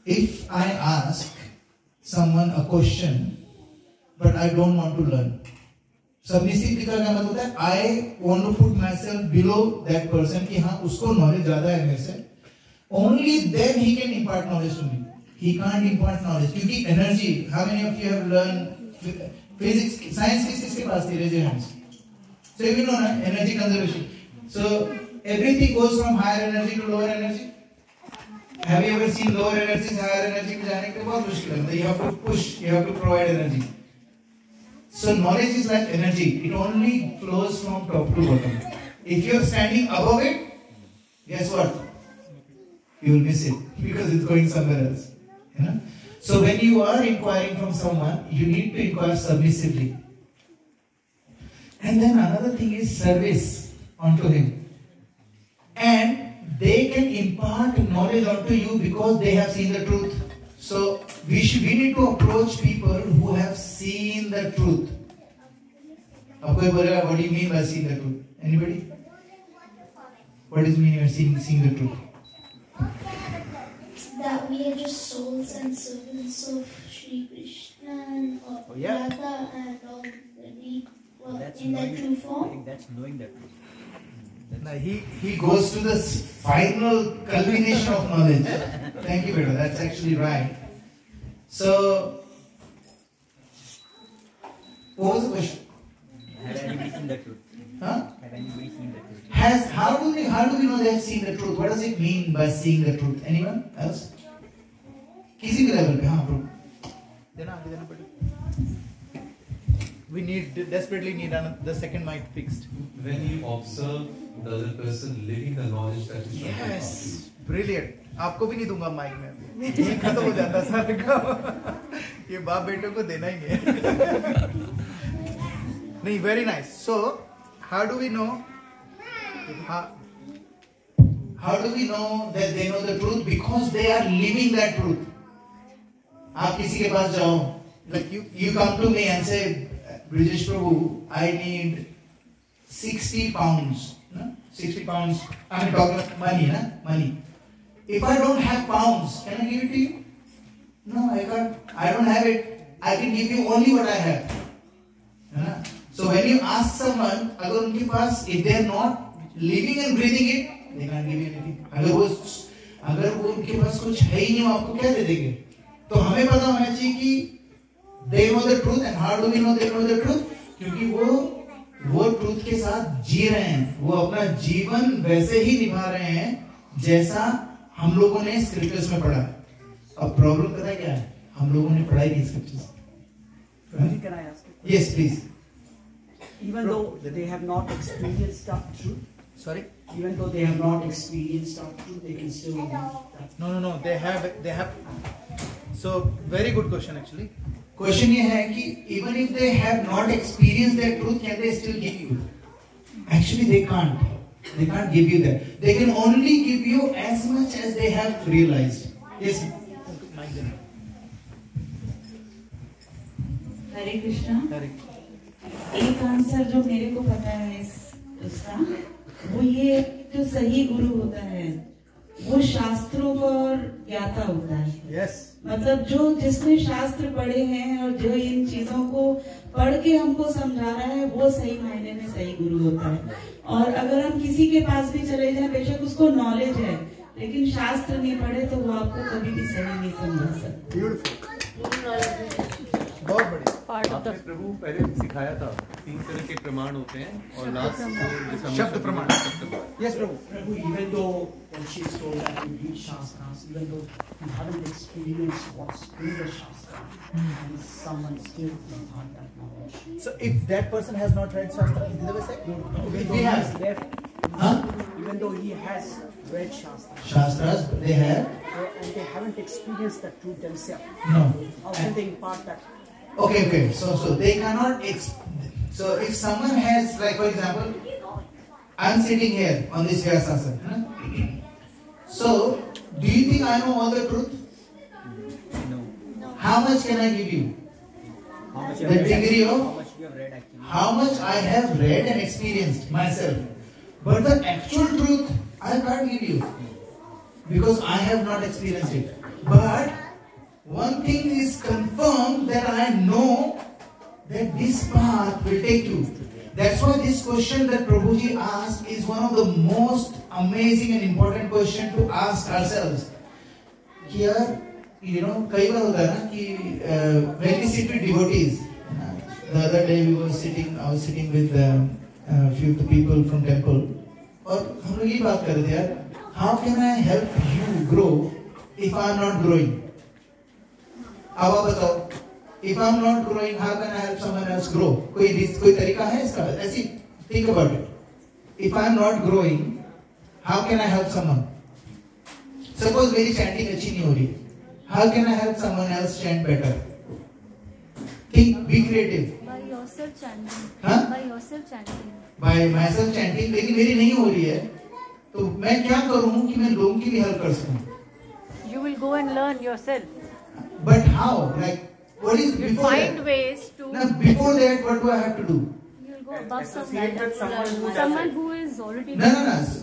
A: if I ask someone a question, but I don't want to learn, submissively का क्या मतलब होता है? I want to put myself below that person कि हाँ उसको knowledge ज़्यादा है मेरे से. Only then he can impart knowledge to me. He can't impart knowledge क्योंकि energy. How many of you have learned physics, science? किसके पास थी? Raise your hands. So you know ना energy conservation. So everything goes from higher energy to lower energy. Have you ever seen lower energy से higher energy में जाने के लिए बहुत मुश्किल है. You have to push, you have to provide energy. So knowledge is like energy. It only flows from top to bottom. If you are standing above it, guess what? You will miss it because it's going somewhere else. You know? So when you are inquiring from someone, you need to inquire submissively. And then another thing is service onto him. And they can impart knowledge onto you because they have seen the truth. So we need to approach people who have seen the truth. What do you mean by seeing the truth? Anybody? What does it mean by seeing the truth?
M: That we are just souls and servants of Sri Krishna and Radha and all in that true form.
B: I think that's knowing that truth.
A: Now he goes to the final culmination of knowledge. Thank you, Beta. That's actually right. So, what was the question?
B: Have anybody seen the truth?
A: Huh?
B: Have anybody seen the truth?
A: How do we know they have seen the truth? What does it mean by seeing the truth? Anyone else? किसी भी level पे हाँ bro.
N: देना पड़े. We desperately need the second mic fixed.
L: When you observe the other person living the knowledge that is from
N: Yes, brilliant. आपको भी नहीं दूंगा माइक में. ये खत्म हो जाता सारे का. ये बाप बेटों को देना ही नहीं. नहीं, very nice. So, how do we know?
A: How do we know that they know the truth? Because they are living that truth. आप किसी के पास जाओ, like you come to me and say, Brijesh Prabhu, I need 60 pounds. No? 60 pounds. I'm talking about money, na? Money. If I don't have pounds, can I give it to you? No, I can't. I don't have it. I can give you only what I have. Na? So when you ask someone, अगर उनके पास, if they are not living and breathing it, they can't give you anything. अगर वो उनके पास कुछ है ही नहीं, आपको क्या दे देंगे? तो हमें पता होना चाहिए कि they know the truth. And how do we know they know the truth? क्योंकि वो truth के साथ जी रहे हैं. वो अपना जीवन वैसे ही निभा रहे हैं जैसा हम लोगों ने स्क्रिप्चर्स में पढ़ा. अब प्रॉब्लम पता है क्या है? हम लोगों ने पढ़ाई नहीं scriptures.
O: Can I ask?
A: Yes, please.
O: Even though they have not experienced that truth.
N: Sorry?
O: Even though they have not experienced that truth, they can still live that.
N: No. They have. So very good question actually.
A: Question ये है कि even if they have not experienced that truth, can they still give you? Actually, they can't. They can't give you that. They can only give you as much as they have realized. Yes.
P: हरे कृष्णा. एक answer जो मेरे को पता है इसका, वो ये जो सही गुरु होता है, वो शास्त्रों को और ज्ञाता होता है.
N: Yes.
P: मतलब जो जिसने शास्त्र पढ़े हैं और जो इन चीजों को पढ़ के हमको समझा रहा है, वो सही मायने में सही गुरु होता है. और अगर हम किसी के पास भी चले जाएं, बेशक उसको नॉलेज है, लेकिन शास्त्र नहीं पढ़े तो वो आपको कभी भी सही नहीं समझा सकता.
N: बहुत बढ़िया.
J: आपने प्रभु पहले सिखाया था 3 तरह के प्रमाण होते हैं और लास्ट
N: शब्द प्रमाण. Yes, Prabhu.
O: Even though when she is told that you read Shastras, even though you haven't experienced what's in the Shastra, and someone still impart that knowledge.
N: So if that person has not read Shastra, is the way say?
O: If he has left, even though he has read
A: Shastras, they have,
O: and they haven't experienced the truth themselves.
A: No.
O: How can they impart that?
A: Okay. So they cannot. So if someone has, like for example, I'm sitting here on this Vyasasana. So do you think I know all the truth?
B: No.
A: How much can I give you? The degree of how much I have read and experienced myself. But the actual truth I can't give you because I have not experienced it. But one thing is confirmed, that I know that this path will take you. That's why this question that Prabhuji asked is one of the most amazing and important question to ask ourselves. Here, कई बार होता है ना कि when we sit with devotees, the other day I was sitting with a few people from temple, और हम लोग ये बात कर रहे थे यार, how can I help you grow if I am not growing? अब आप बताओ, if I am not growing, how can I help someone else grow? कोई तरीका है इसका? ऐसी think about it. If I am not growing, how can I help someone? Suppose मेरी chanting अच्छी नहीं हो रही, how can I help someone else chant better? Think, be creative.
K: By yourself chanting.
A: Huh?
K: By yourself chanting.
A: By myself chanting, लेकिन मेरी नहीं हो रही है, तो मैं क्या करूँ कि मैं लोगों की भी help कर सकूँ?
C: You will go and learn yourself.
A: But how? Like, what is before
C: Find
A: that?
C: ways to.
A: Now, before that, what do I have to do?
K: You'll go above someone who is already.
A: No.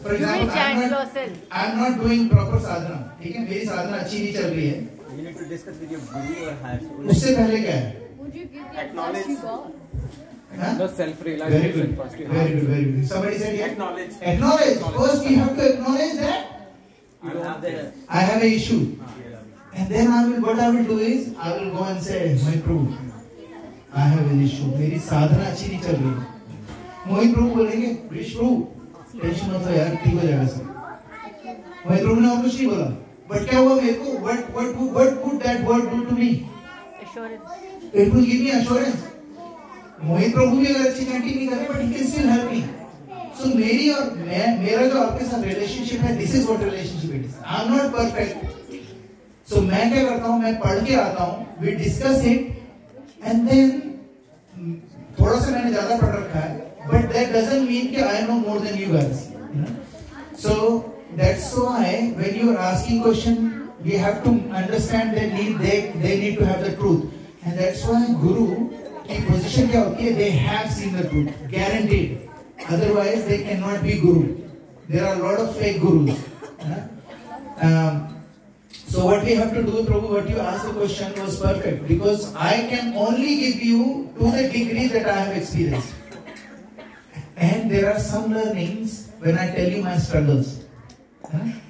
A: For
C: You will
A: example,
C: chant yourself.
A: I'm not doing proper sadhana. ठीक है, मेरी साधना अच्छी नहीं चल रही है.
B: You need to discuss with your guru or higher soul.
A: उससे पहले क्या है?
K: Would you give the advice you got?
A: Huh?
J: Self-realization first.
A: Very good. Somebody said yes.
I: Acknowledge.
A: First, we have to acknowledge that I have an issue. And then what I will do is, I will go and say, my Prabhu, I have an issue. मेरी साधना अच्छी नहीं चल रही. मोहित प्रभु बोलेंगे, wish प्रभु, tension मत लो यार, ठीक हो जाएगा सब. मोहित प्रभु ने और कुछ नहीं बोला. But क्या हुआ मेरे को? What would that word do to me?
C: Assurance.
A: It will give me assurance. मोहित प्रभु भी अगर अच्छी चैंटिंग नहीं कर रहे, but he can still help me. So मेरी और मेरा जो आपके साथ relationship है, this is what relationship it is. I'm not perfect. So मैं क्या करता हूँ, मैं पढ़ के आता हूँ, we discuss it, and then थोड़ा सा मैंने ज़्यादा पढ़ रखा है, but that doesn't mean कि I know more than you guys. So that's why when you are asking question, we have to understand their need. They need to have the truth, and that's why Guru की position क्या होती है? They have seen the truth, guaranteed. Otherwise, they cannot be Guru. There are a lot of fake gurus. So what we have to do, Prabhu, what you asked the question was perfect, because I can only give you to the degree that I have experienced. And there are some learnings when I tell you my struggles.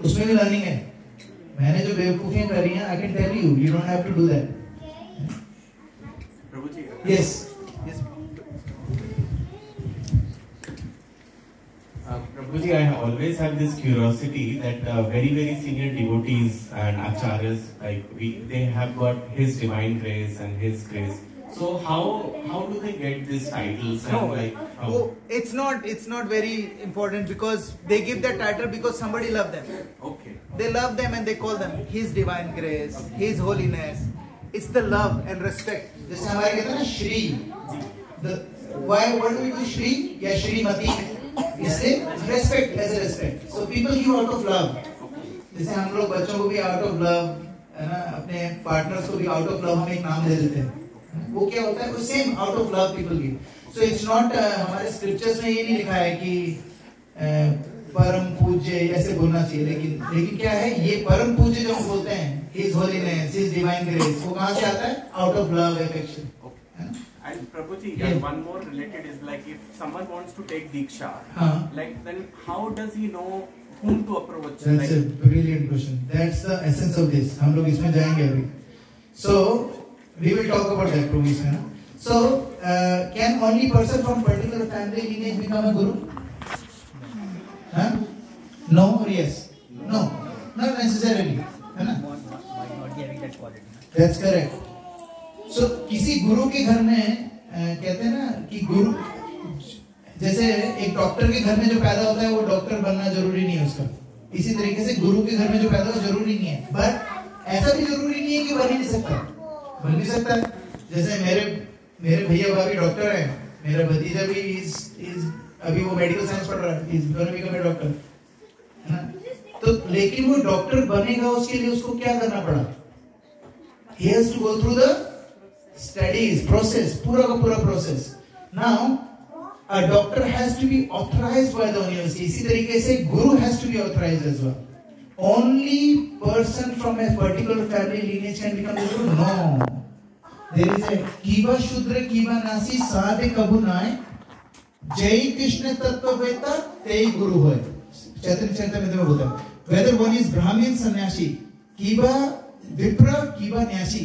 A: उसमें भी learning है. मैंने जो बेवकूफियां करी हैं, I can tell you. You don't have to do that.
H: Prabhuji.
A: Yes.
H: Prabhuji, I always have this curiosity that very senior devotees and acharyas, they have got His divine grace and His grace. So how do they get these titles?
N: No, it's not very important, because they give that title because somebody loved them.
H: Okay.
N: They love them and they call them His divine grace, His holiness. It's the love and respect.
A: जैसे हमारे कहते हैं ना Shri. What do we do Shri या श्रीमती? इससे respect, as a respect. So people give out of love. जैसे हम लोग बच्चों को भी out of love, है ना, अपने partners को भी out of love हम एक नाम दे देते हैं. वो क्या होता है? वो same out of love people give. So it's not हमारे scriptures में ये नहीं लिखा है कि परम पूज्य ऐसे बोलना चाहिए, लेकिन क्या है, ये परम पूज्य जो हम बोलते हैं, His holiness, His divine grace, वो कहाँ से आता है? Out of love, affection.
H: And Prabhuji, one more related is like if someone wants to take Diksha, then how does he know whom to approach?
A: That's a brilliant question. That's the essence of this. हम लोग इसमें जाएंगे अभी. So we will talk about that, Prabhu. So can only person from particular family lineage become a guru? No or yes? No, not necessarily. है ना? That's correct. So किसी गुरु के घर में कहते हैं ना कि गुरु, जैसे एक डॉक्टर के घर में जो पैदा होता है वो डॉक्टर बनना जरूरी नहीं है उसका. इसी तरीके से गुरु के घर में जो पैदा हो जरूरी नहीं है, बट ऐसा भी जरूरी नहीं है कि बन ही नहीं सकता. बन भी सकता है. जैसे मेरे भैया भाभी डॉक्टर है, मेरा भतीजा भी इज अभी वो मेडिकल साइंस पढ़ रहा है, is gonna become a doctor, है ना? तो लेकिन वो डॉक्टर बनेगा, उसके लिए उसको क्या करना पड़ा? He has to go through the studies process, पूरा का पूरा process. Now a doctor has to be authorized by the university. इसी तरीके से guru has to be authorized as well. Only person from a particular family lineage can become the guru. No, there is a kiva shudra kiva nasi साधे कबू नाय जय कृष्ण तत्ववेता तेई गुरु होय. चैतन्य चरितमृत में बोलता है whether one is brahmin सन्यासी, kiva विप्र किवा न्यासी.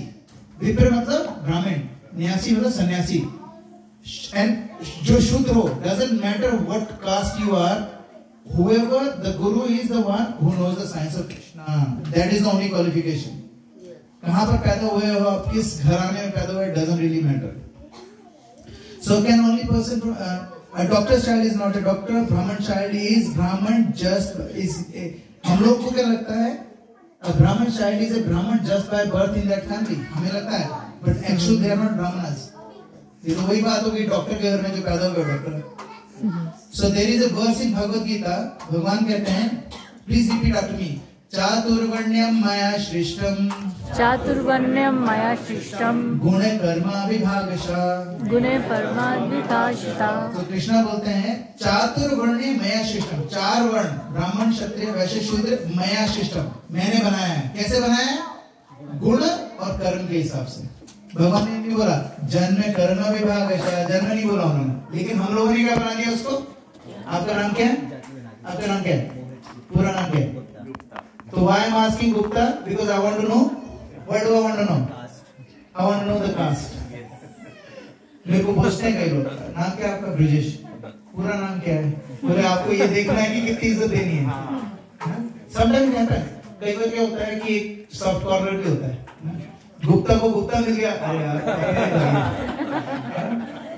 A: विप्र मतलब ब्राह्मण, न्यासी मतलब सन्यासी. एंड जो शूद्र हो, doesn't matter what caste you are, whoever the guru is the one who knows the science of Krishna. That is the only qualification. कहाँ पर पैदा हुए हो आप, किस घराने में पैदा हुए, doesn't really matter. So can only person from a doctor's child is not a doctor, Brahman child is Brahman just is. हम लोग को क्या लगता है? A Brahman child is a Brahman just by birth in that family. हमें लगता है, but actually they are not Brahmanas. ये तो वही बात हो गई डॉक्टर के घर में जो पैदा हुआ doctor. So there is a verse in Bhagavad Gita. भगवान कहते हैं, please repeat after me. चातुर्वर्ण्यम मया सृष्टम.
C: चातुर्वर्ण्यम मया सृष्टम.
A: गुणे कर्मा विभागशः.
C: गुणे कर्मा विभागशः.
A: तो कृष्णा बोलते हैं चातुर्वर्ण्य मया सृष्टम. 4 वर्ण ब्राह्मण क्षत्रिय वैश्य शूद्र मया सृष्टम, मैंने बनाया है. कैसे बनाया है? गुण और कर्म के हिसाब से. भगवान ने नहीं बोला जन्म कर्म विभागशः, जन्म नहीं बोला उन्होंने, लेकिन हम लोगों ने क्या बना दिया उसको. आपका नाम क्या है? आपका नाम क्या है? पूरा नाम क्या है? So why I am asking Gupta? Because I want to know. What do I want to know? I want to know the caste. मेरे को पूछते हैं कई लोग, नाम क्या आपका? ब्रिजेश. पूरा नाम क्या है? बोले आपको ये देखना है कि कितनी इज्जत देनी है. समटाइम कहता है, कई बार क्या होता है कि एक सॉफ्ट कॉर्नर भी होता है. गुप्ता को गुप्ता मिल गया, अरे यार.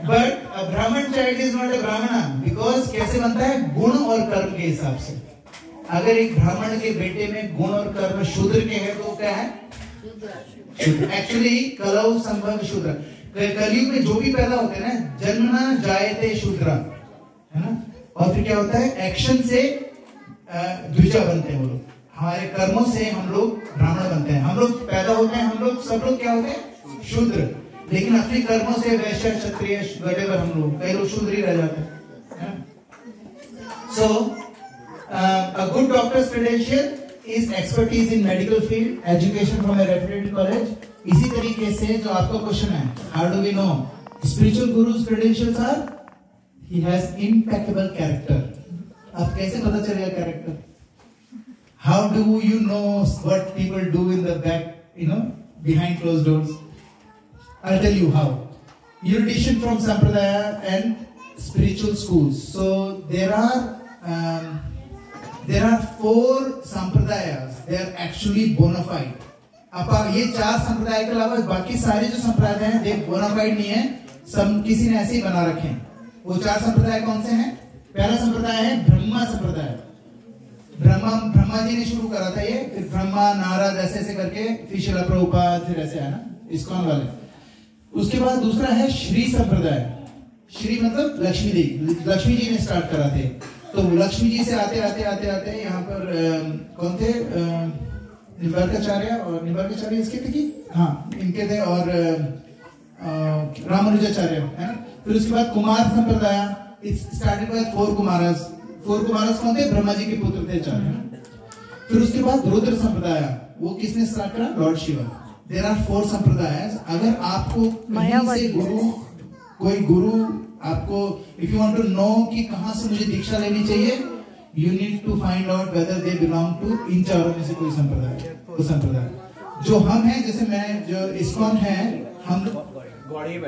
A: But a Brahman child is not a Brahmana because कैसे बनता है? गुण और कर्म के हिसाब से. अगर एक ब्राह्मण के बेटे में गुण और कर्म शूद्र के हैं तो क्या है? एक्चुअली कलौ संभव शूद्र. कलयुग में जो भी पैदा होते हैं ना, जन्मना जायते शूद्र, है ना? और फिर क्या होता है? एक्शन से द्विजा बनते हैं वो लोग. हमारे कर्मों से हम लोग ब्राह्मण बनते हैं. हम लोग पैदा होते हैं, हम लोग सब लोग क्या होते हैं? शूद्र. लेकिन अपने कर्मों से वैश्य क्षत्रिय वगैरह हम लोग, कई लोग शूद्र ही रह जाते हैं. So a good doctor's credential is expertise in medical field, education from a reputed college. इसी तरीके से जो आपका क्वेश्चन है, how do we know? Spiritual guru's credentials are he has impeccable character. आप कैसे पता चलेगा character? How do you know what people do in the back, behind closed doors? I'll tell you how. Erudition from Sampradaya and spiritual schools. So there are 4 sampradayas. They are actually bona fide. अब ये 4 संप्रदाय के अलावा बाकी सारे जो संप्रदाय हैं, they bona fide नहीं है. सब किसी ने ऐसे ही बना रखे हैं. वो 4 संप्रदाय कौन से हैं? पहला संप्रदाय है ब्रह्मा संप्रदाय. ब्रह्मा जी ने शुरू करा था ये, फिर ब्रह्मा नारद ऐसे करके, फिर श्रील प्रभुपाद, फिर ऐसे है ना, इस्कॉन वाले. उसके बाद दूसरा है श्री संप्रदाय. श्री मतलब लक्ष्मी देवी, लक्ष्मी जी ने स्टार्ट करा थे. तो लक्ष्मी जी से आते यहाँ पर कौन थे? निम्बार्काचार्य, और निम्बार्काचार्य इसके थे कि हाँ इनके थे, और रामानुजाचार्य, है ना. फिर उसके बाद कुमार संप्रदाय. Started by 4 Kumaras. 4 कुमारस कौन थे? ब्रह्मा जी के पुत्र थे 4. फिर उसके बाद रुद्र संप्रदाय. वो किसने स्टार्ट करा? लॉर्ड शिवा. देयर आर 4 संप्रदाय. अगर आपको कहीं से कोई गुरु आपको, if you want to know कि कहां से मुझे दीक्षा लेनी चाहिए, you need to find out whether they belong to इन चारों में से कोई संप्रदाय. वो संप्रदाय जो हम हैं, जैसे मैं जो इस्कॉन है, हम गौड़ीय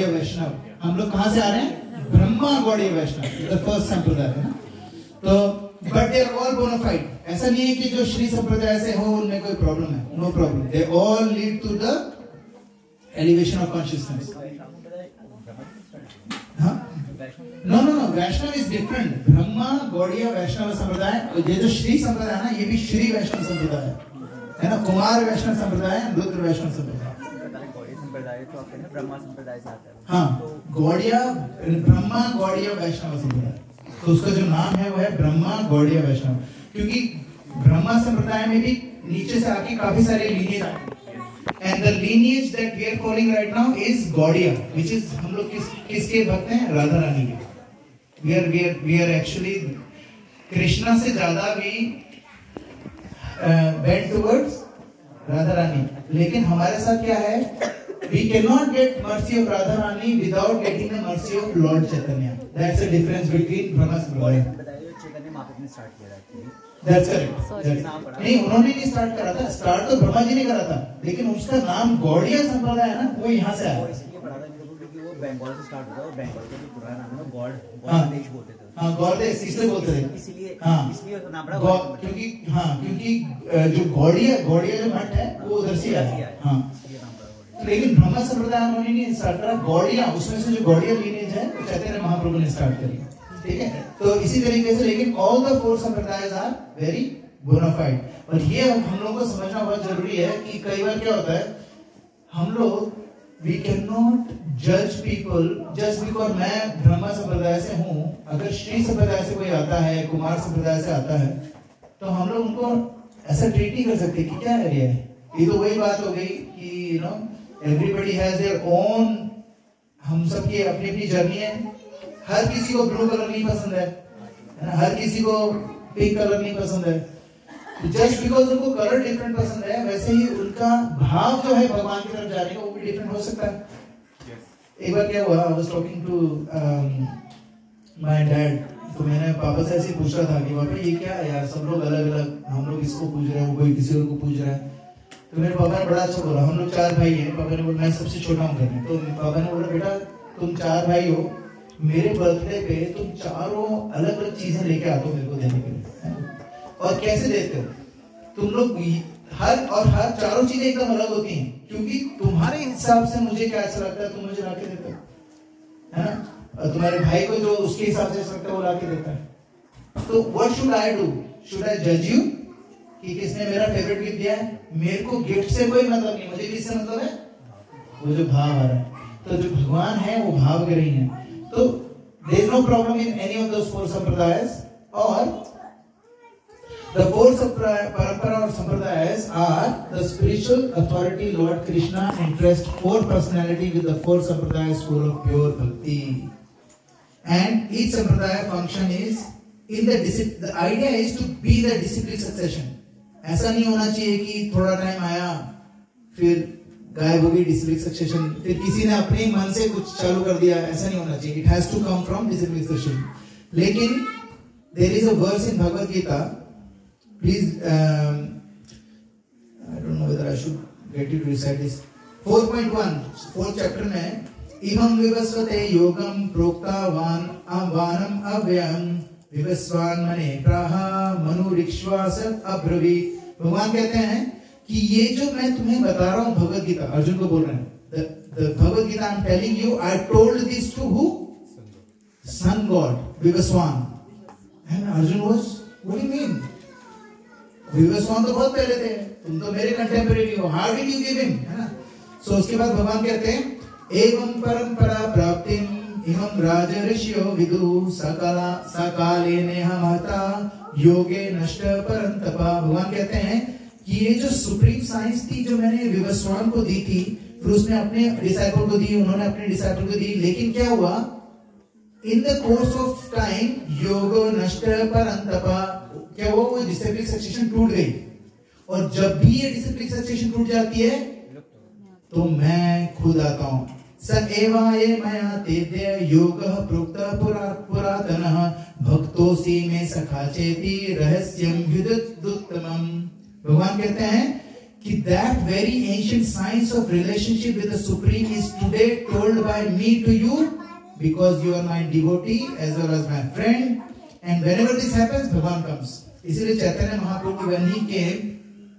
A: वैष्णव, हम लोग कहां से आ रहे हैं? ब्रह्मा गौड़ीय वैष्णव, द फर्स्ट संप्रदाय है ना. तो बट दे आर ऑल बोना फाइड. ऐसा नहीं है कि जो श्री संप्रदाय से हो उनमें कोई प्रॉब्लम है. No problem. They all lead to the elevation of consciousness. No. Vaishnav is different. Brahma Gaudiya Vaishnava Sampradaya. ये जो श्री संप्रदाय है ना, ये भी श्री वैष्णव संप्रदाय है ना. कुमार वैष्णव संप्रदाय, रुद्र वैष्णव संप्रदाय.
B: संप्रदाय तो आपके ना ब्रह्मा संप्रदाय से आता है।
A: हाँ, गौड़िया ब्रह्मा गौड़िया वैष्णव संप्रदाय, तो उसका जो नाम है वो है ब्रह्मा गौड़िया वैष्णव, क्योंकि ब्रह्मा संप्रदाय में भी नीचे से आके काफी सारे लीनियज आए, and the lineages that we are following right now is Gaudiya, which is हम लोग किसके भक्त हैं? राधा रानी के। वी आर एक्चुअली कृष्णा से ज्यादा भी बेंड टुवर्ड्स राधा रानी, लेकिन हमारे साथ क्या है? We cannot get mercy of Radha Rani without getting the mercy of Lord Chaitanya. That's the difference between Brahma Sampradaय.
B: Chaitanya Mahaprabhu ने स्टार्ट किया था।
A: That's correct. नहीं, उन्होंने नहीं स्टार्ट करा था, स्टार्ट तो ब्रह्मा जी ने करा था, लेकिन उसका नाम गौड़िया संप्रदाय है ना, वो यहाँ से आया।
B: इसलिए पढ़ा था क्योंकि वो बंगाल से स्टार्ट हुआ, और बंगाल का जो पुराना नाम है गौड़ देश बोलते थे।
A: हाँ, गौड़ देश इसलिए बोलते थे,
B: इसलिए नाम पड़ा
A: क्योंकि जो गौड़िया जो मठ है वो उधर से आया। हाँ, लेकिन ब्रह्मा संप्रदाय उन्होंने नहीं स्टार्ट करा, गौड़िया, उसमें से जो गौड़िया लीनेज है वो चैतन्य महाप्रभु ने स्टार्ट करी। ठीक है, तो इसी तरीके से, लेकिन ऑल द 4 संप्रदायज आर वेरी बोनाफाइड। और ये हम लोगों को समझना बहुत जरूरी है कि कई बार क्या होता है, हम लोग वी कैन नॉट जज पीपल जस्ट बिकॉज मैं ब्रह्मा संप्रदाय से हूँ, अगर श्री संप्रदाय से कोई आता है, कुमार संप्रदाय से आता है, तो हम लोग उनको ऐसा ट्रीट नहीं कर सकते कि क्या है ये तो वही बात हो गई कि you know everybody has their own, हम सब की अपनी अपनी जर्नी है। हर किसी को ब्लू कलर नहीं पसंद है ना, हर किसी को पिंक कलर नहीं पसंद है, जस्ट बिकॉज उनको कलर डिफरेंट पसंद है, वैसे ही उनका भाव जो है भगवान की तरफ जाने का वो भी डिफरेंट हो सकता है। एक बार क्या हुआ, I was talking to my dad, तो मैंने पापा से ऐसे पूछ रहा था कि पापा ये क्या है यार, सब लोग अलग अलग, हम लोग इसको पूछ रहे हैं, कोई किसी और को पूछ रहा है। तो मेरे पापा ने बड़ा अच्छा बोला, हम लोग 4 भाई हैं, पापा ने बोला मैं सबसे छोटा हूँ घर में, तो पापा ने बोला बेटा तुम 4 भाई हो, मेरे बर्थडे पे तुम चारों अलग अलग चीजें लेके आते हो मेरे को देने के लिए, और कैसे देते हो तुम लोग? हर चारों चीजें एकदम अलग होती हैं, क्योंकि तुम्हारे हिसाब से मुझे क्या अच्छा लगता है तुम मुझे लाके देते हो, है ना, और तुम्हारे भाई को जो उसके हिसाब से लगता है वो लाके देता है। तो what should I do? Should I जज यू कि किसने मेरा फेवरेट गिफ्ट दिया है? मेरे को गिफ्ट से कोई मतलब नहीं, मुझे किससे मतलब है? वो जो भाव आ रहा है। तो जो भगवान है वो भाव के रही है। तो there is no problem in any of those 4 sampradayas, or the 4 parampara or sampradayas are the spiritual authority Lord Krishna impressed 4 personality with the 4 sampradayas full of pure bhakti, and each sampradaya function is in the idea is to be the disciplined succession. ऐसा नहीं होना चाहिए कि थोड़ा time आया फिर गायब हो गई डिसिप्लिन सक्सेशन, फिर किसी ने अपने मन से कुछ चालू कर दिया, ऐसा नहीं होना चाहिए। It has to come from disciplic succession. लेकिन there is a verse in Bhagavad Gita, please I don't know whether I should get you to recite this, 4.1 4th chapter में, इमं विवस्वते योगम प्रोक्तावान वानम अव्ययम विवस्वान मने प्राहा मनुरिक्ष्वास अब्रवीत। भगवान कहते हैं कि ये जो मैं तुम्हें बता रहा हूं भगवद गीता, अर्जुन को बोल रहे हैं, the Bhagavad Gita I'm telling you, I told this to who? Sun God, Vivaswan. And Arjun was, what do you mean? Vivaswan तो बहुत पहले थे, तुम तो मेरे कंटेम्परेरी हो, how did you give him? है ना? So उसके बाद भगवान कहते हैं, एवं परंपरा प्राप्तिम इमं राज ऋषियो विदु सकाले नेहा महता योगे नष्ट परंतपा। भगवान कहते हैं कि ये जो सुप्रीम साइंस थी जो मैंने विवस्वान को दी थी, फिर उसने अपने डिसाइपल को दी, उन्होंने अपने डिसाइपल को दी, लेकिन क्या हुआ, in the course of time योगो नष्ट परंतपा, क्या हुआ, वो डिसिप्लिन सक्सेशन टूट गई। और जब भी ये डिसिप्लिन सक्सेशन टूट जाती है तो मैं खुद आता हूं। स एवाये मया तेद्य योगः प्रोक्तः पुरातनः भक्तोसी में सखा चेति रहस्यम ह्युदुत्तमम्। भगवान कहते हैं कि that very ancient science of relationship with the Supreme is today told by me to you because you are my devotee as well as my friend, and whenever this happens भगवान comes। इसीलिए Chaitanya Mahaprabhu when he came,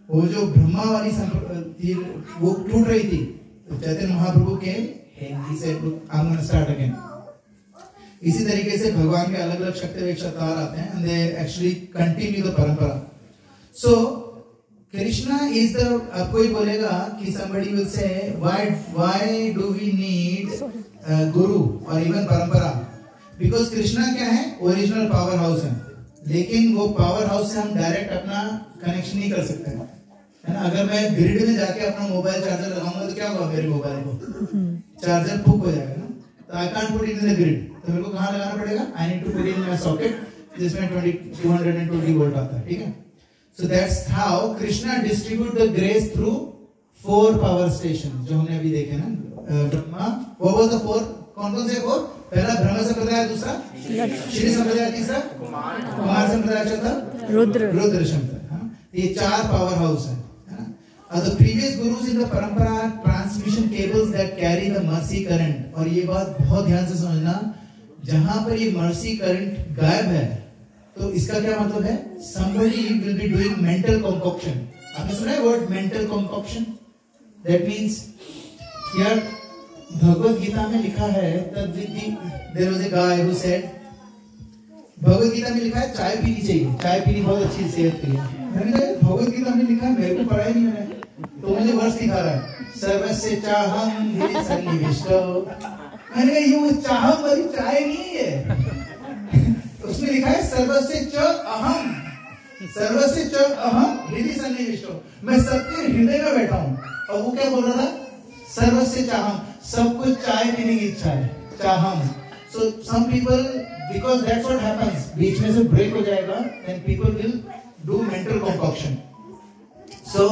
A: वो जो ब्रह्मा वाली वो टूट रही थी, तो चैतन्य महाप्रभु के he said I'm going to start again। इसी तरीके से भगवान के अलग अलग शक्ति अवतार आते हैं and they actually continue the परंपरा। So कृष्णा इज द, आपको ही बोलेगा कि somebody will say why do we need guru और even परंपरा, because कृष्णा क्या है, ओरिजिनल पावर हाउस है, लेकिन वो पावर हाउस से हम डायरेक्ट अपना कनेक्शन नहीं कर सकते हैं, है ना। अगर मैं ग्रिड में जाके अपना मोबाइल चार्जर लगाऊंगा तो क्या होगा, मेरे मोबाइल को चार्जर फूक हो जाएगा ना, तो I can't put it in the grid, तो मेरे को कहाँ लगाना पड़ेगा, I need to put in my socket जिसमें 220 वोल्ट आता है, ठीक है। So that's how Krishna distribute the grace through 4 power stations, जो हमने अभी देखे ना, ब्रह्मा, what was the 4, कौन कौन से 4, पहला ब्रह्म संप्रदाय, दूसरा श्री संप्रदाय, तीसरा कुमार संप्रदाय, चौथा रुद्र संप्रदाय, ये 4 पावर हाउस है ना। The previous gurus in the परंपरा transmission cables that carry the mercy current, और ये बात बहुत ध्यान से समझना, जहां पर ये mercy current गायब है तो इसका क्या मतलब है, somebody will be doing mental concoction। आपने सुना है word mental concoction? That means यार भगवत गीता में लिखा है, there was a guy who said, Bhagavad Gita में लिखा है चाय पीनी चाहिए, चाय पीनी बहुत अच्छी सेहत के लिए। मैंने कहा भगवत गीता में लिखा है, मेरे को पढ़ा ही नहीं मैंने, तो मुझे वर्ष दिखा रहा है, सर्वस्य चाहम हि सन्निविष्टो। मैंने कहा ये वो चाहम वाली चाय नहीं है, उसमें लिखा है सर्वस्य च अहम, सर्वस्य च अहम हृदय सन्निविष्टो, मैं सबके हृदय में बैठा हूं। और वो क्या बोल रहा था, सर्वस्य चाहम, सबको चाय पीने की इच्छा है, चाहम। So some people, because that's what happens, बीच में से ब्रेक हो जाएगा and people will do mental concoction. So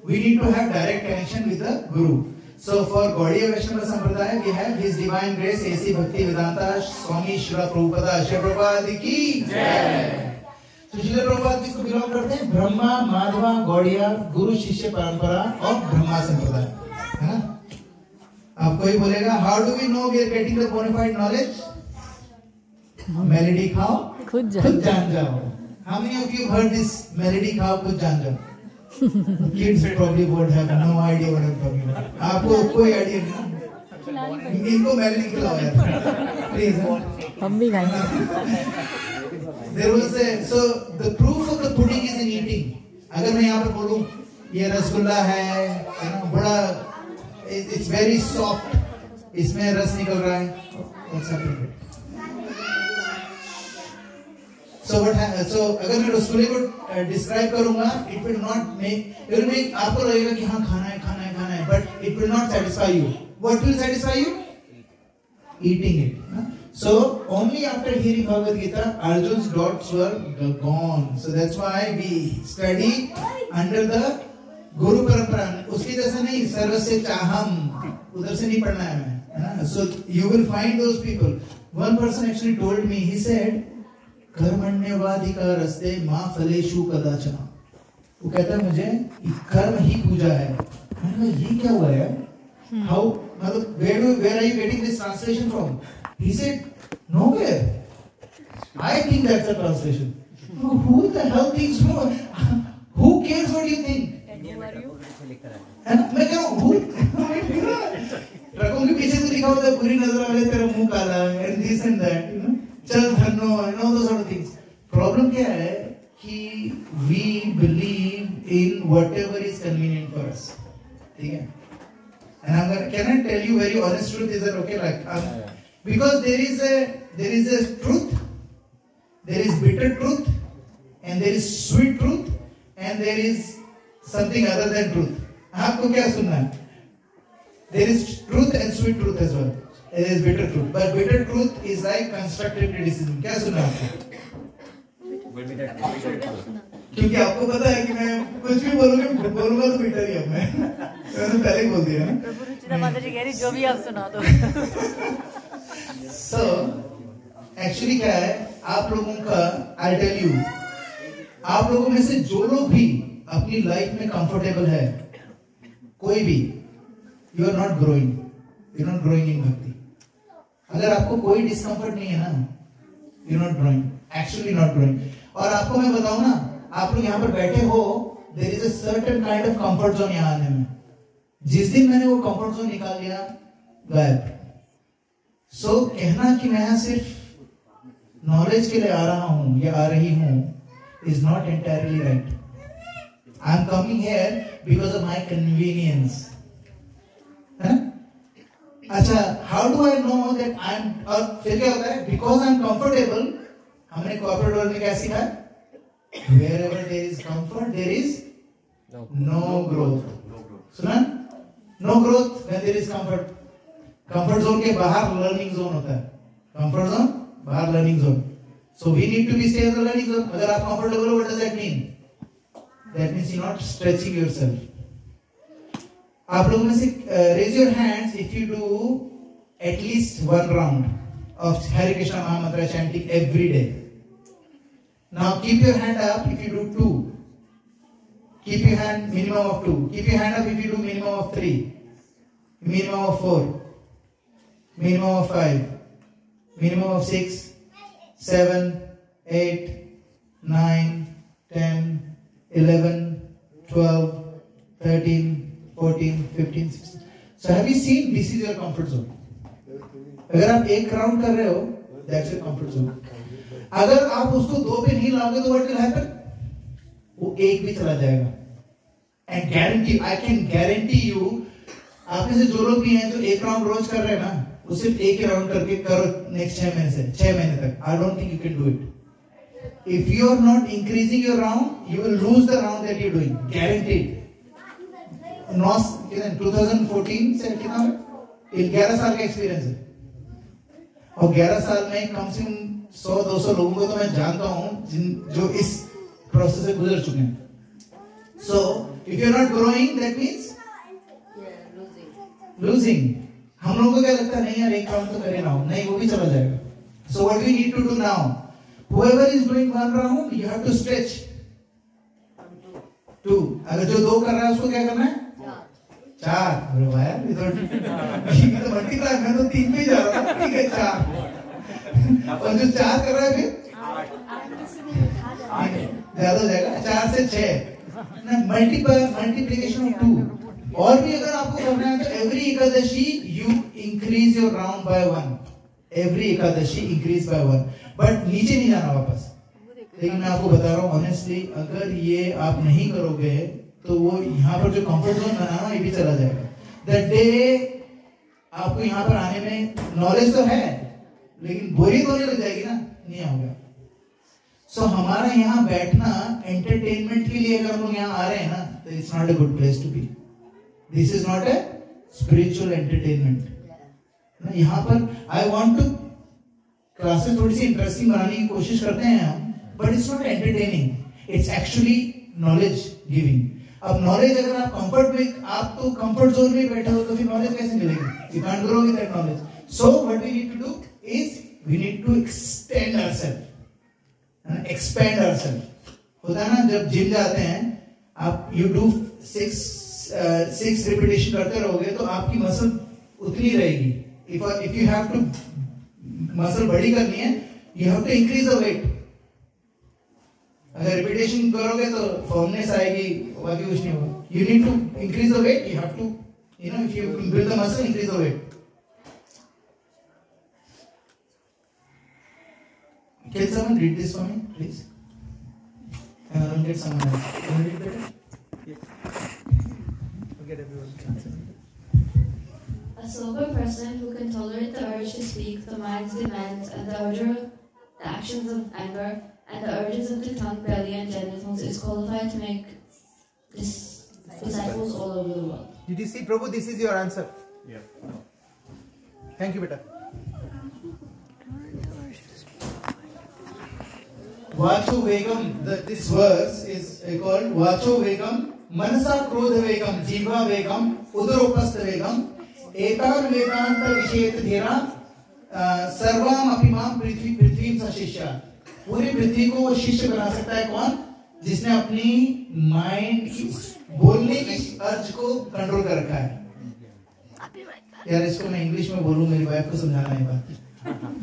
A: we need to have direct connection with the guru. So for Gaudiya Vaishnava Sampradaya, we have His Divine Grace A.C. Bhakti Vedanta Swami Srila Prabhupada, Srila Prabhupada की जय। तो श्रील प्रभुपाद जी को belong करते हैं ब्रह्मा, माधवा, गौड़िया, गुरु शिष्य परंपरा और ब्रह्मा संप्रदाय, है ना। आपको ही बोलेगा, how do we know we are getting the bona fide knowledge? Melody खाओ खुद जान जाओ। How many of you heard this melody खाओ खुद जान जाओ? Kids probably would have no idea what I'm talking about. आपको कोई आइडिया नहीं, इनको मेलेडी खिलाओ यार प्लीज,
C: हम भी खाएंगे।
A: There was a, so the proof of the pudding is in eating। अगर मैं यहाँ पर बोलूँ ये रसगुल्ला है ना, बड़ा it's very soft, इसमें रस निकल रहा है, what's happening? So what happens? So अगर मैं रसगुल्ले को डिस्क्राइब करूँगा, it will not make, it will make, आपको लगेगा कि हाँ खाना है खाना है खाना है, but it will not satisfy you। What will satisfy you? Eating it। So only after hearing Bhagavad Gita, Arjun's doubts were gone। So that's why we study under the Guru Parampara। उसकी जैसा नहीं सर्वस्य चाहम, उधर से नहीं पढ़ना है मैं, है ना। So you will find those people। One person actually told me, he said, कर्मण्यवाधिका रस्ते माँ फलेषु कदाचन। वो कहता है मुझे कर्म ही पूजा है। मैंने कहा ये क्या हुआ यार? How, मतलब where are you getting this translation from? He said nowhere। I think that's a translation। Who the hell thinks no? Who cares what you think? मैं कह रहा हूँ ट्रकों के पीछे तो लिखा होता है बुरी नजर वाले तेरा मुंह काला है, and this and that, you know? चल Dhanno, and all those sort of things। Problem क्या है कि we believe in whatever is convenient for us, ठीक है। And I'm gonna, can I tell you very honest truth? Is that okay? Like, because there is a truth, there is bitter truth, and there is sweet truth, and there is something other than truth। आपको क्या सुनना है? There is truth and sweet truth as well। There is bitter truth, but bitter truth is like constructive criticism। क्या सुनना है आपको? क्योंकि आपको पता है कि मैं कुछ भी बोलूंगा तो बिटर ही है। मैंने पहले बोल दिया ना।
C: प्रभु रुचिरा माता जी कह रही जो भी आप सुना दो।
A: So एक्चुअली क्या है, आप लोगों का I tell you, आप लोगों में से जो लोग भी अपनी लाइफ में कंफर्टेबल है, कोई भी, you are not growing, you are not growing in भक्ति। अगर आपको कोई डिस्कम्फर्ट नहीं है ना, you are not growing, actually not growing। और आपको मैं बताऊं ना, आप लोग यहाँ पर बैठे हो, there is a certain kind of comfort zone यहाँ आने में। जिस दिन मैंने वो comfort zone निकाल लिया, गायब। So कहना कि मैं यहाँ सिर्फ नॉलेज के लिए आ रहा हूँ या आ रही हूँ is not entirely right। I am coming here because of my convenience. अच्छा, how do I know that I am? और फिर क्या होता है? Because I am comfortable. हमने corporate world में क्या सीखा? Wherever there is comfort, there is no growth. सुना? No growth when there is comfort. Comfort zone के बाहर learning zone होता है. Comfort zone बाहर learning zone. So we need to be stay in the learning zone. अगर आप comfortable हो, what does that mean? That means you're not stretching yourself. आप लोगों में से raise your hands if you do at least one round of Hare Krishna Mahamantra chanting every day. Now keep your hand up if you do 2. Keep your hand minimum of 2. Keep your hand up if you do minimum of 3. Minimum of 4. Minimum of 5. Minimum of 6, 7, 8, 9, 10, 11, 12, 13, 14, 15, 16. So have you seen this is your comfort zone? अगर आप एक round कर रहे हो, that's your comfort zone. अगर आप उसको 2 पे नहीं लाओगे तो what will happen? वो 1 भी चला जाएगा. And guarantee, I can guarantee you, आप में से जो लोग भी हैं जो एक राउंड रोज कर रहे हैं ना, वो सिर्फ एक ही राउंड करके करो नेक्स्ट 6 महीने तक. I don't think you can do it. If you are not increasing your round, you will lose the round that you're doing. Guaranteed. 2014 से कितना है? 11 साल का एक्सपीरियंस है. और 11 साल में कम से कम 100-200 लोगों को तो मैं जानता हूँ जो इस प्रोसेस से गुजर चुके हैं. So if you're not growing, that means losing. हम लोगों को क्या लगता है, नहीं यार एक राउंड तो करे ना हो, नहीं वो भी चला जाएगा. So what we need to do now? Whoever is doing 1 round, you have to stretch. 2. अगर जो 2 कर रहा है उसको क्या करना है? 4. अरे भाई यार ये तो मल्टीप्लाई, मैं तो 3 पे ही जा रहा हूँ. ठीक है 4. और जो 4 कर रहा है फिर 8 ज्यादा हो जाएगा. 4 से 6 मल्टीप्लिकेशन ऑफ 2. और भी अगर आपको करना है तो every Ekadashi you increase your round bye 1. Every Ekadashi increase by 1. But नीचे नहीं जाना वापस. लेकिन मैं आपको बता रहा हूँ ऑनेस्टली, अगर ये आप नहीं करोगे तो वो यहाँ पर जो कंफर्ट जोन बनाना ये भी चला जाएगा. दैट डे आपको यहाँ पर आने में नॉलेज तो है लेकिन बोरिंग होने लग जाएगी ना, नहीं होगा. सो हमारा यहाँ बैठना एंटरटेनमेंट के लिए अगर हम लोग यहाँ आ रहे हैं ना, तो it's not a good place to be. This is not a spiritual entertainment. यहाँ पर आई वॉन्ट टू क्लासेस थोड़ी सी इंटरेस्टिंग बनाने की कोशिश करते हैं हम, but it's not entertaining, it's actually knowledge giving. अब नॉलेज अगर आप कंफर्ट में, आप तो कंफर्ट जोन में बैठे हो तो फिर नॉलेज कैसे मिलेगी? You can't grow with that knowledge. So what we need to do is we need to extend ourself, expand ourself. होता है ना जब जिम जाते हैं आप, यू डू 6 रिपीटेशन करते रहोगे तो आपकी मसल उतनी रहेगी. If you have to muscle बड़ी करनी है, you have to increase the weight. अगर रिपीटेशन करोगे तो फॉर्मनेस आएगी, बाकी कुछ नहीं होगा. You need to increase the weight. You have to, you know, if you build the muscle, increase the weight. Can someone read this for me, please? And I don't get someone else. Can you read better? Yes. Get everyone.
E: A sober person who can tolerate the urge to speak, the mind's demands, and the actions of anger, and the urges of the tongue, belly, and genitals is qualified to make disciples all over the world.
N: Did you see, Prabhu? This is your answer.
J: Yeah.
N: Thank you, beta.
A: Vacho Vegam, this verse is called Vacho Vegam, Manasa Krodha Vegam, Jiva Vegam, Udaropastha Vegam, Etar Vedanta Vishet Dhira, Sarvam Apimam Prithvim Sashishya. पूरी पृथ्वी को वो शिष्य बना सकता है कौन? जिसने अपनी माइंड की बोलने की अर्ज को कंट्रोल कर रखा है. यार इसको मैं इंग्लिश में बोलूं, मेरी वाइफ को समझाना है बात.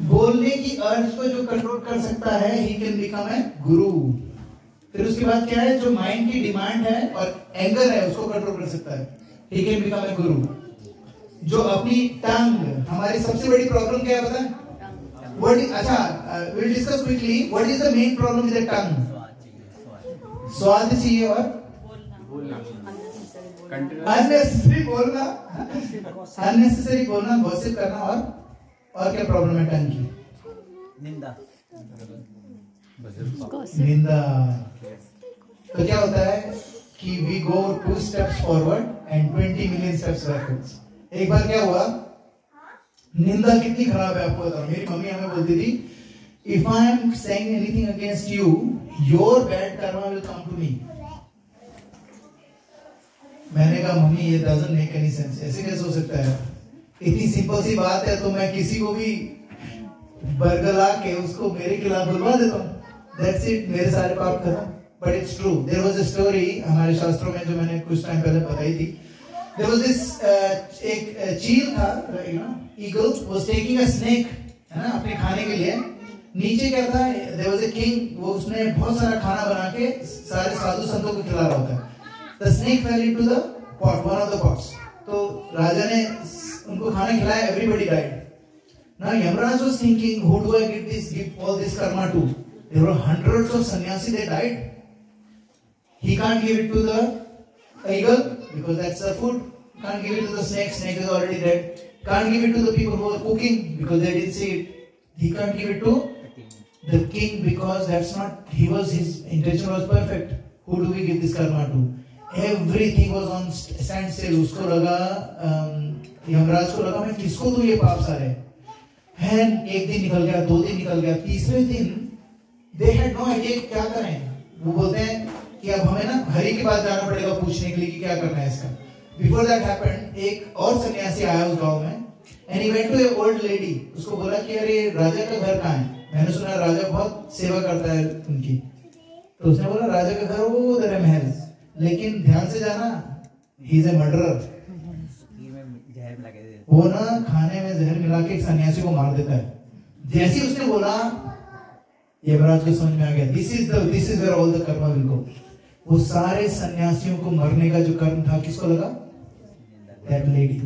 A: बोलने की अर्ज को जो कंट्रोल कर सकता है, ही कैन बिकम ए गुरु. फिर उसके बाद क्या है, जो माइंड की डिमांड है और एंगर है उसको कंट्रोल कर सकता है, ही कैन बिकम ए गुरु. जो अपनी टंग, हमारी सबसे बड़ी प्रॉब्लम क्या है पता है? अच्छा, we'll discuss quickly. What is the main problem with the tongue? स्वाद चाहिए और
N: अननेसेसरी बोलना, अननेसेसरी बोलना, गॉसिप करना और क्या प्रॉब्लम है टंग की?
B: निंदा।
N: निंदा। तो क्या होता है कि we go 2 steps forward and 20 million steps backwards. एक बार क्या हुआ, निंदा कितनी खराब है आपको बताऊं। मेरी मम्मी हमें बोलती थी, if I am saying anything against you, your bad karma will come to me. मैंने कहा मम्मी ये doesn't make any sense, ऐसे कैसे हो सकता है? इतनी सिंपल सी बात है तो मैं किसी को भी बरगला के उसको मेरे खिलाफ बुलवा देता हूँ, that's it, मेरे सारे पाप खत्म। But it's true. There was a story हमारे शास्त्रों में जो मैंने कुछ टाइम पहले बताई थी। There was this एक चील था, eagle was taking a snake, है ना, अपने खाने के लिए। नीचे क्या था? There was a king, वो उसने बहुत सारा खाना बना के सारे साधु संतों को खिला रहा होता है। The snake fell into the pot, one of the pots. तो राजा ने उनको खाना खिलाया, everybody died. Now Yamaraj was thinking, who do I give all this karma to? There were hundreds of sannyasi, they died. He can't give it to the eagle because that's the food. Can't give it to the snake. Snake is already dead. Can't give it to the people who are cooking because they didn't see it. He can't give it to the king because that's not. His intention was perfect. Who do we give this karma to? Everything was on standstill. उसको लगा, यमराज को लगा मैं किसको दूँ ये पाप सारे? And एक दिन निकल गया, 2 दिन निकल गया, तीसरे दिन they had no idea क्या करें। वो बोलते हैं कि अब हमें ना हरि के पास जाना पड़ेगा पूछने के लिए कि क्या करना है इसका। Before that happened, एक और सन्यासी आया उस गांव में, and he went to a old lady. उसको बोला कि अरे राजा का घर कहाँ है? मैंने सुना राजा बहुत सेवा करता है उनकी। तो उसने बोला राजा का घर वो उधर है महल, लेकिन ध्यान से जाना, he is a murderer. वो ना खाने में जहर मिला के एक सन्यासी को मार देता है। जैसे उसने बोला, यमराज को समझ में आ गया, this is where all the karma will go. वो सारे सन्यासियों को मरने का जो कर्म था किसको लगा? That lady.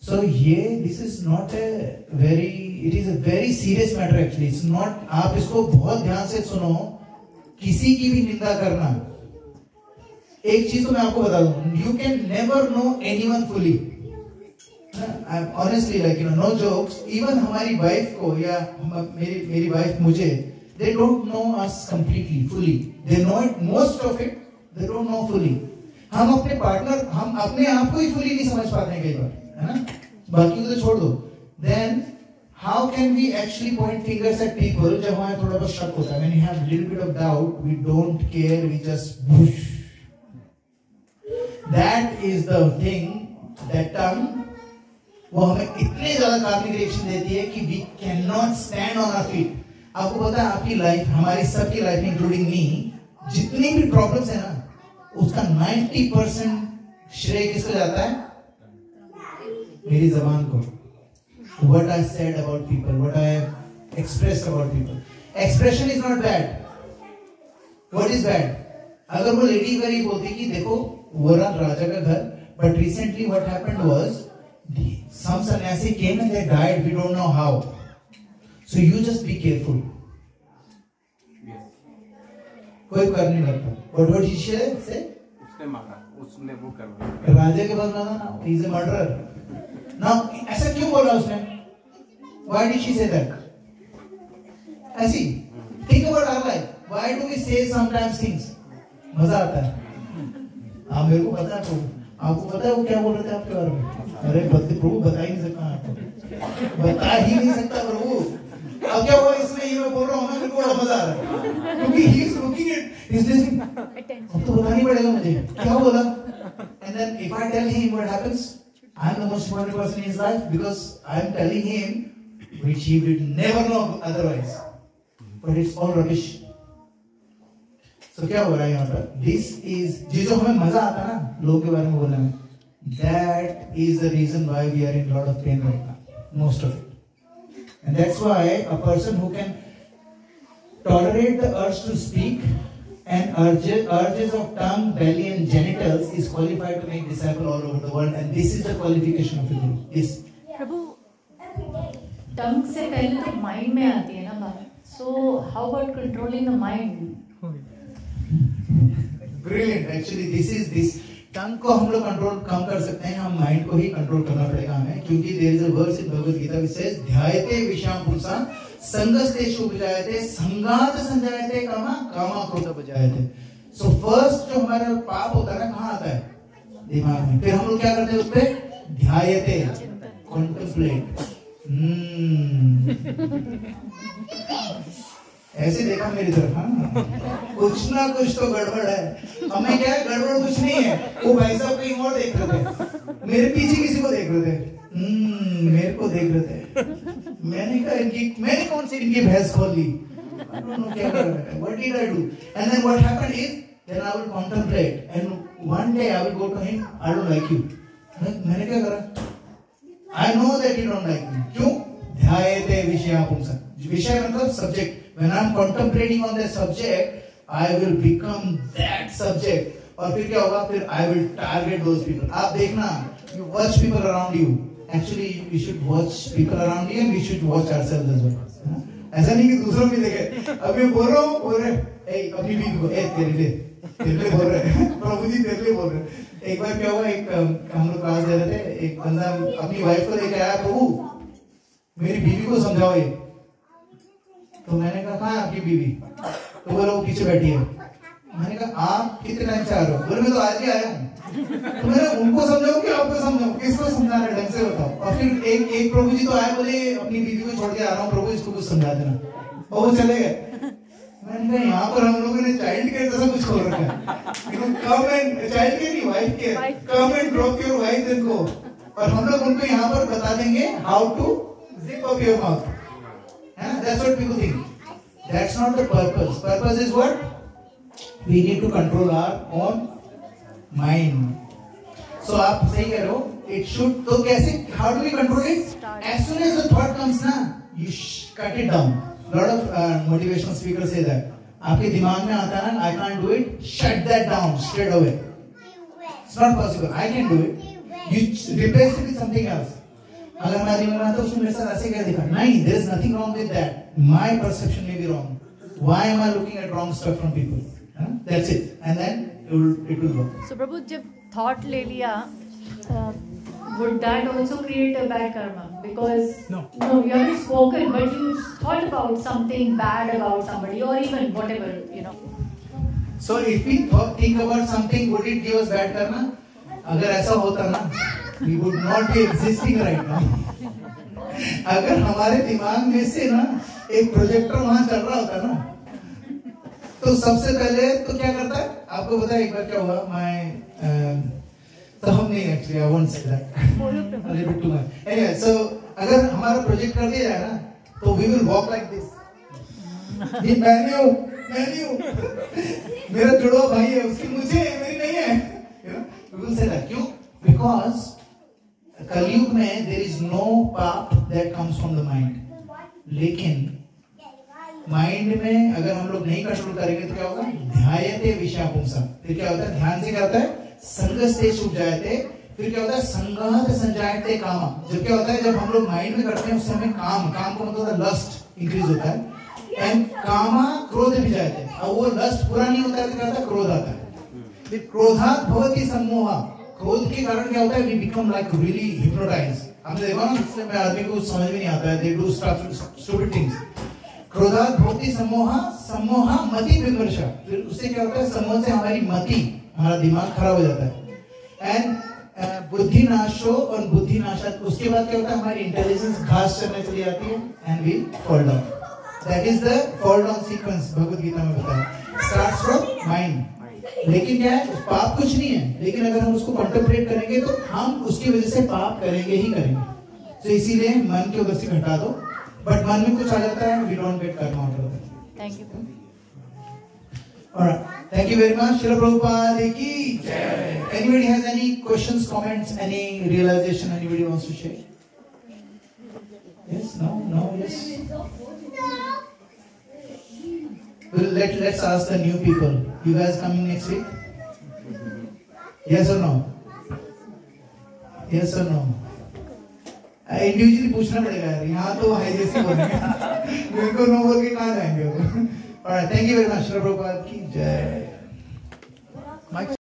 N: So this is not it is a very serious matter actually. It's not, आप इसको बहुत ध्यान से सुनो, किसी की भी निंदा करना। एक चीज तो मैं आपको बता दूं, you can never know anyone fully. Honestly, like no jokes. Even हमारी वाइफ को या मेरी वाइफ मुझे, they don't know us completely, fully. They know it, most of it, they don't know fully. हम अपने पार्टनर, हम अपने आप को ही fully नहीं समझ पाते हैं कई बार, है ना? बाकी को तो छोड़ दो. Then how can we actually point fingers at people जब हमें थोड़ा बहुत शक होता है? When you have little bit of doubt, we don't care, we just whoosh. That is the thing, that tongue, वो हमें इतने ज्यादा कार्मिक रिएक्शन देती है कि we cannot stand on our feet. आपको पता है आपकी लाइफ, हमारी सबकी लाइफ इंक्लूडिंग मी, जितनी भी प्रॉब्लम्स है ना, उसका 90% श्रेय किसको जाता है? मेरी जबान को. What I said about people, what I have expressed about people. Expression is not bad. What is bad? अगर वो लेडी गरीब होती कि देखो वो रहा राजा का घर, but recently what happened was some sannyasi came and they died, we don't know how. So you just be careful. कोई कर नहीं लगता. But what did she say?
H: उसने मारा, उसने वो करवा.
N: राजा के पास मारा ना, he is a murderer. Now ऐसा क्यों बोला उसने? Why did she say that? ऐसी. Think about our life. Why do we say sometimes things? मजा आता है. आप मेरे को पता है आपको पता है वो क्या बोल रहे थे आपके बारे में? अरे प्रभु बता ही नहीं सकता आपको, बता ही नहीं सकता प्रभु. अब क्या हुआ इसमें ये मैं बोल रहा हूँ ना, मेरे को बड़ा मजा आ रहा है क्योंकि he is looking at, he is listening. अब तो बताना ही पड़ेगा मुझे क्या बोला. And then if I tell him what happens, I am the most important person in his life because I am telling him which he will never know otherwise. But it's all rubbish. So क्या हो रहा है यहाँ पर? This is जो हमें मजा आता है ना लोगों के बारे में बोलने में, that is the reason why we are in a lot of pain right now, most of it. And that's why a person who can tolerate the urge to speak and urges of tongue, belly and genitals is qualified to make disciple all over the world, and this is the qualification of the Guru. Yes.
C: Prabhu, tongue से पहले तो mind में आती है ना बात. So how about controlling the mind?
A: Brilliant. Actually this tongue को हम लोग कंट्रोल कम कर सकते हैं, हम माइंड को ही कंट्रोल करना पड़ेगा हमें, क्योंकि there is a verse in Bhagavad Gita which says ध्यायते विषयाम पुंसा संगस्तेषु उपजायते संगात संजायते कामा कामा क्रोधोपजायते. सो फर्स्ट जो हमारा पाप होता है ना, कहाँ आता है? दिमाग में. फिर हम लोग क्या करते हैं उस पे? ध्यायते, कॉन्टेम्पलेट. ऐसे देखा मेरी तरफ. हाँ, कुछ ना कुछ तो गड़बड़ है. हमें क्या है, गड़बड़ कुछ नहीं है. वो भाई साहब कहीं और देख रहे थे, मेरे पीछे किसी को देख रहे थे. मेरे को देख रहे थे. मैंने कौन सी इनकी भैंस खोल ली. I don't know क्या कर रहा है. What did I do? And then what happened is, then I will contemplate, and one day I will go to him. I don't like you. मैंने क्या करा? I know that you don't like me. क्यों? ध्यायते विषया पुंसा. विषय मतलब subject. When I am contemplating on that subject, I will become that subject. और फिर क्या होगा? फिर I will target those people. आप देखना, you watch people around you. Actually, we should watch people around you and we should watch ourselves as well. ऐसा नहीं कि दूसरों की देखे. अभी बोल रहा हूँ, बोल रहे, अपनी बीवी को, तेरे लिए बोल रहे, प्रभु जी तेरे लिए बोल रहे. एक बार क्या हुआ, एक हम लोग क्लास दे रहे थे, एक बंदा अपनी वाइफ को लेके आया, प्रभु मेरी बीवी को समझाओ ये. तो मैंने कहा कहाँ है आपकी बीवी? तो बोला वो पीछे बैठी है. मैंने कहा आप कितने टाइम से आ रहे हो? बोले मैं तो आज ही आया हूँ. तो मैंने उनको समझाऊं कि आपको समझाऊं? किसको समझाना है, ढंग से बताओ. और फिर एक प्रभु जी तो आए, बोले अपनी बीवी को छोड़ के आ रहा हूँ प्रभु, इसको कुछ समझा देना. और वो चले गए. मैंने कहा यहाँ पर हम लोगों ने चाइल्ड केयर जैसा कुछ खोल रखा है. कम एंड चाइल्ड केयर नहीं, wife care. Come and drop your wife इनको. और हम लोग उनको यहाँ पर बता देंगे how to zip up your mouth. That's what people think. That's not the purpose. Purpose is what? We need to control our own mind. So आप सही कह रहे हो. It should. तो कैसे? How do we control it? As soon as the thought comes ना, you cut it down. Lot of motivational speakers say that. आपके दिमाग में आता है ना, I can't do it. Shut that down straight away. It's not possible. I can do it. You replace it with something else. अगर हमारे दिमाग में आता है उसने मेरे साथ ऐसे क्या देखा? नहीं, there is nothing wrong with that. My perception may be wrong. Why am I looking at wrong stuff from people? That's it. And then it will work.
C: So Prabhu, जब thought ले लिया, would that also create a bad karma? Because no, you haven't spoken, but you thought about something bad about somebody, or even whatever, you know.
A: So if we think about something, would it give us bad karma? अगर ऐसा होता ना, we would not be existing right now. अगर हमारे दिमाग में से ना एक प्रोजेक्टर वहां चल रहा होता ना, तो सबसे पहले तो क्या करता है? आपको पता है एक बार क्या हुआ? तो हम नहीं, actually I won't say that, a little bit too much. Anyway, so अगर हमारा प्रोजेक्ट कर दिया जाए ना, तो we will walk like this. ये मैंने हूँ, मेरा जुड़वा भाई है, उसकी मुझे है, मेरी नहीं है. We will say that. क्यों? Because कलयुग में there is no पाप that comes from the mind. लेकिन माइंड में अगर हम लोग नहीं कंट्रोल करेंगे तो क्या होगा? ध्यायते विषया पुंसा. फिर क्या होता है? ध्यान से क्या होता है? संगस्तेषु उपजायते. फिर क्या होता है? संगात संजायते कामा. जब क्या होता है? जब हम लोग माइंड में करते हैं उससे हमें काम को मतलब लस्ट इंक्रीज होता है. एंड कामा क्रोध भी जाते हैं. अब वो लस्ट पूरा नहीं होता है तो क्या होता है? क्रोध आता है. फिर क्रोधात भवति सम्मोहा. क्रोध के कारण क्या होता है? We become like really hypnotised. हमने देखा ना, इसमें आदमी को समझ में नहीं आता है. They do stupid things. क्रोधात भवति सम्मोहा. सम्मोहा मति विमर्शा. फिर उससे क्या होता है? सम्मोह से हमारी मति, हमारा दिमाग खराब हो जाता है. एंड बुद्धि नाशो, और बुद्धि नाशा. उसके बाद क्या होता है? हमारी इंटेलिजेंस घास चढ़ने चली जाती है and we fall down. That is the fall down sequence Bhagavad Gita में बताया. Starts from mind. लेकिन क्या है? पाप कुछ नहीं है, लेकिन अगर हम उसको कंटेम्पलेट करेंगे तो हम उसकी वजह से पाप करेंगे ही करेंगे. तो इसीलिए मन के उधर से हटा दो. बट मन में कुछ आ जाता है, we don't get karma out of that.
C: Thank you.
A: Alright, thank you very much. Srila Prabhupada की जय. Anybody has any questions, comments, any realisation anybody wants to share? Yes, no, yes. Let's ask the new people. You guys coming next week? Yes or no? Yes or no? Individually पूछना पड़ेगा यार. यहाँ तो है जैसे बोलेंगे. मेरे को नो बोल के कहाँ जाएंगे वो. Alright, thank you very much. Srila Prabhupada की जय.
N: माइक